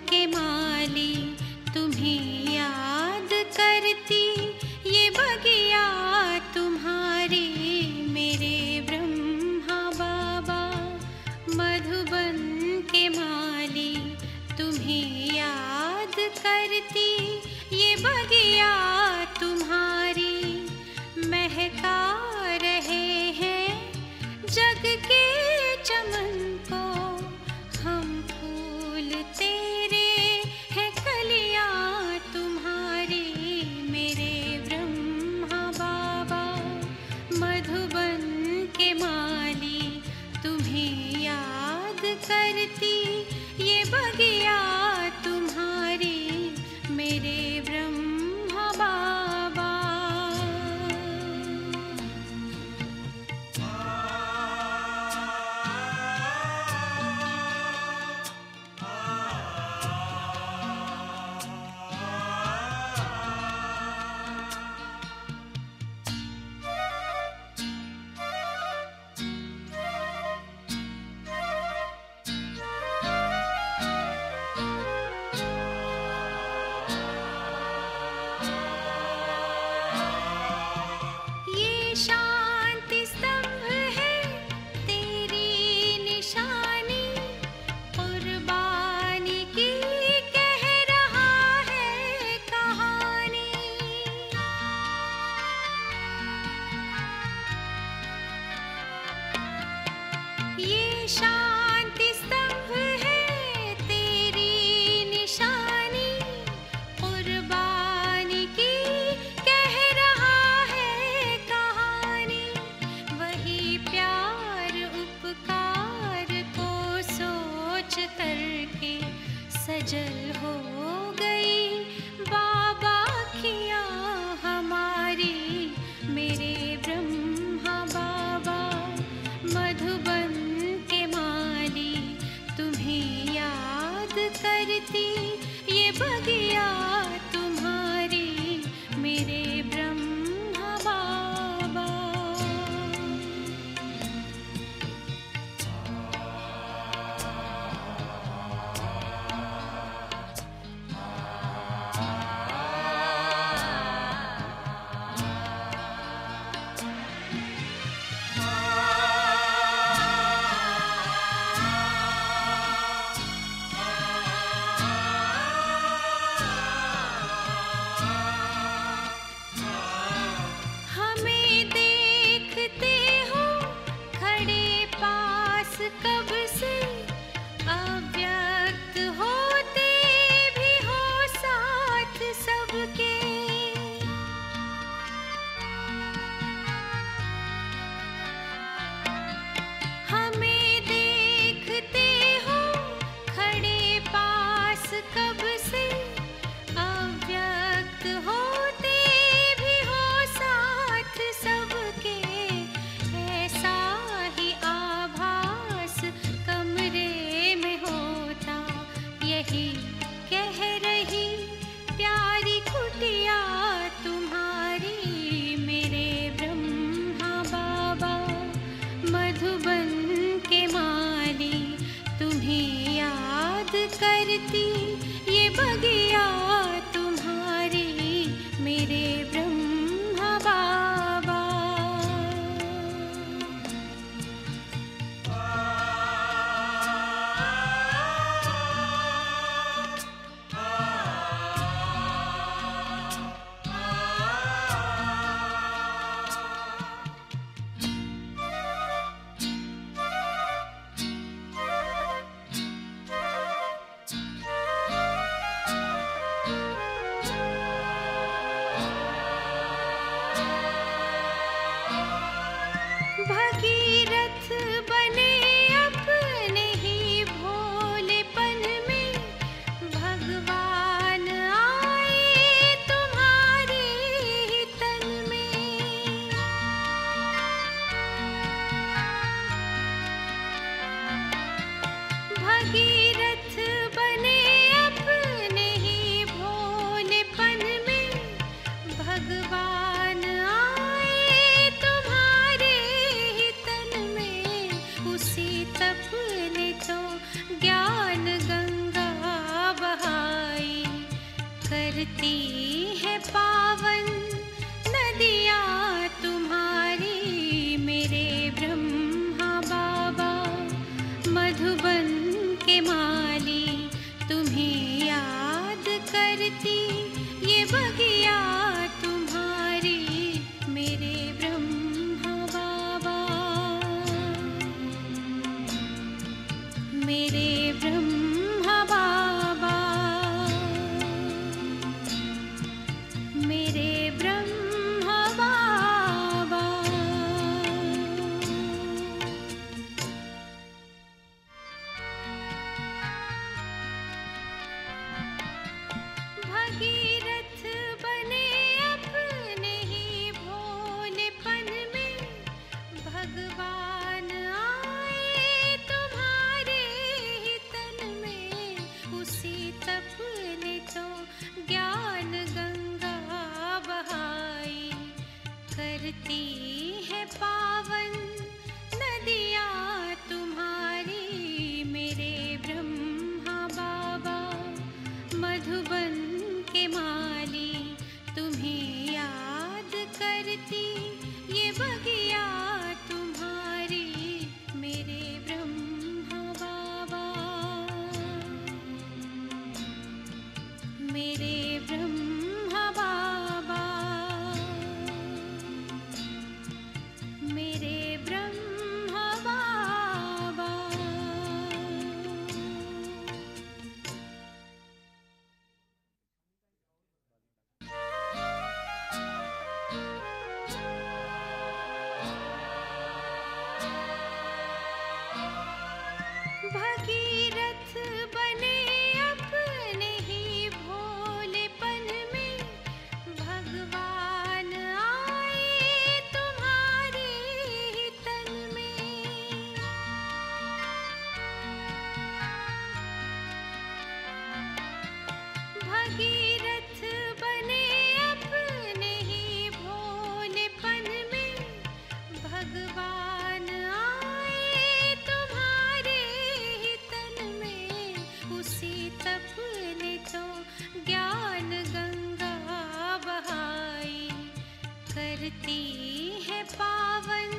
के माली, तुम्हें याद करती ये बगिया तुम्हारी। मेरे ब्रह्मा बाबा मधुबन के माली, तुम्हें याद करती ये बगिया तुम्हारी। महका रहे हैं जग के चमन को हम फूल, तेरे हैं कलियां तुम्हारी। मेरे ब्रह्मा बाबा मधुबन के माली, तुम्हें याद करती ये बगिया तुम्हारी। मेरे ब्रह्मा बाबा। ये शांति स्तंभ है तेरी निशानी, कुर्बानी की कह रहा है कहानी। ये शांति स्तंभ है तेरी निशानी, कुर्बानी की कह रहा है कहानी। वही प्यार उपकार को सोच करके सजल हो गई बाबा खिया हमारी। मेरे ब्रह्मा बाबा मधुबन के माली, तुम्हें याद करती ये बगिया तुम्हारी। मेरे ब्रह्मा बाबा। हमें देखते हो खड़े पास कब से, अव्यक्त होते भी हो साथ सबके। हमें देखते हो खड़े पास कब से, अव्यक्त होते भी हो साथ सबके। ऐसा ही आभास करती है पावन नदियाँ तुम्हारी मेरे ब्रह्मा बाबा। मधुबन के माली तुम्हें याद करती ये बगिया तुम्हारी मेरे ब्रह्मा बाबा। मेरे ब्रह्मा बाबा, मेरे ब्रह्मा बाबा। भगीरथ बने अपने ही भोलेपन में, भगवान आए तुम्हारे ही तन में। भगीरथ बने अपने ही भोलेपन में, भगवान आए तुम्हारे ही तन में। उसी तप ने तो ज्ञान गंगा बहाई, करती है पावन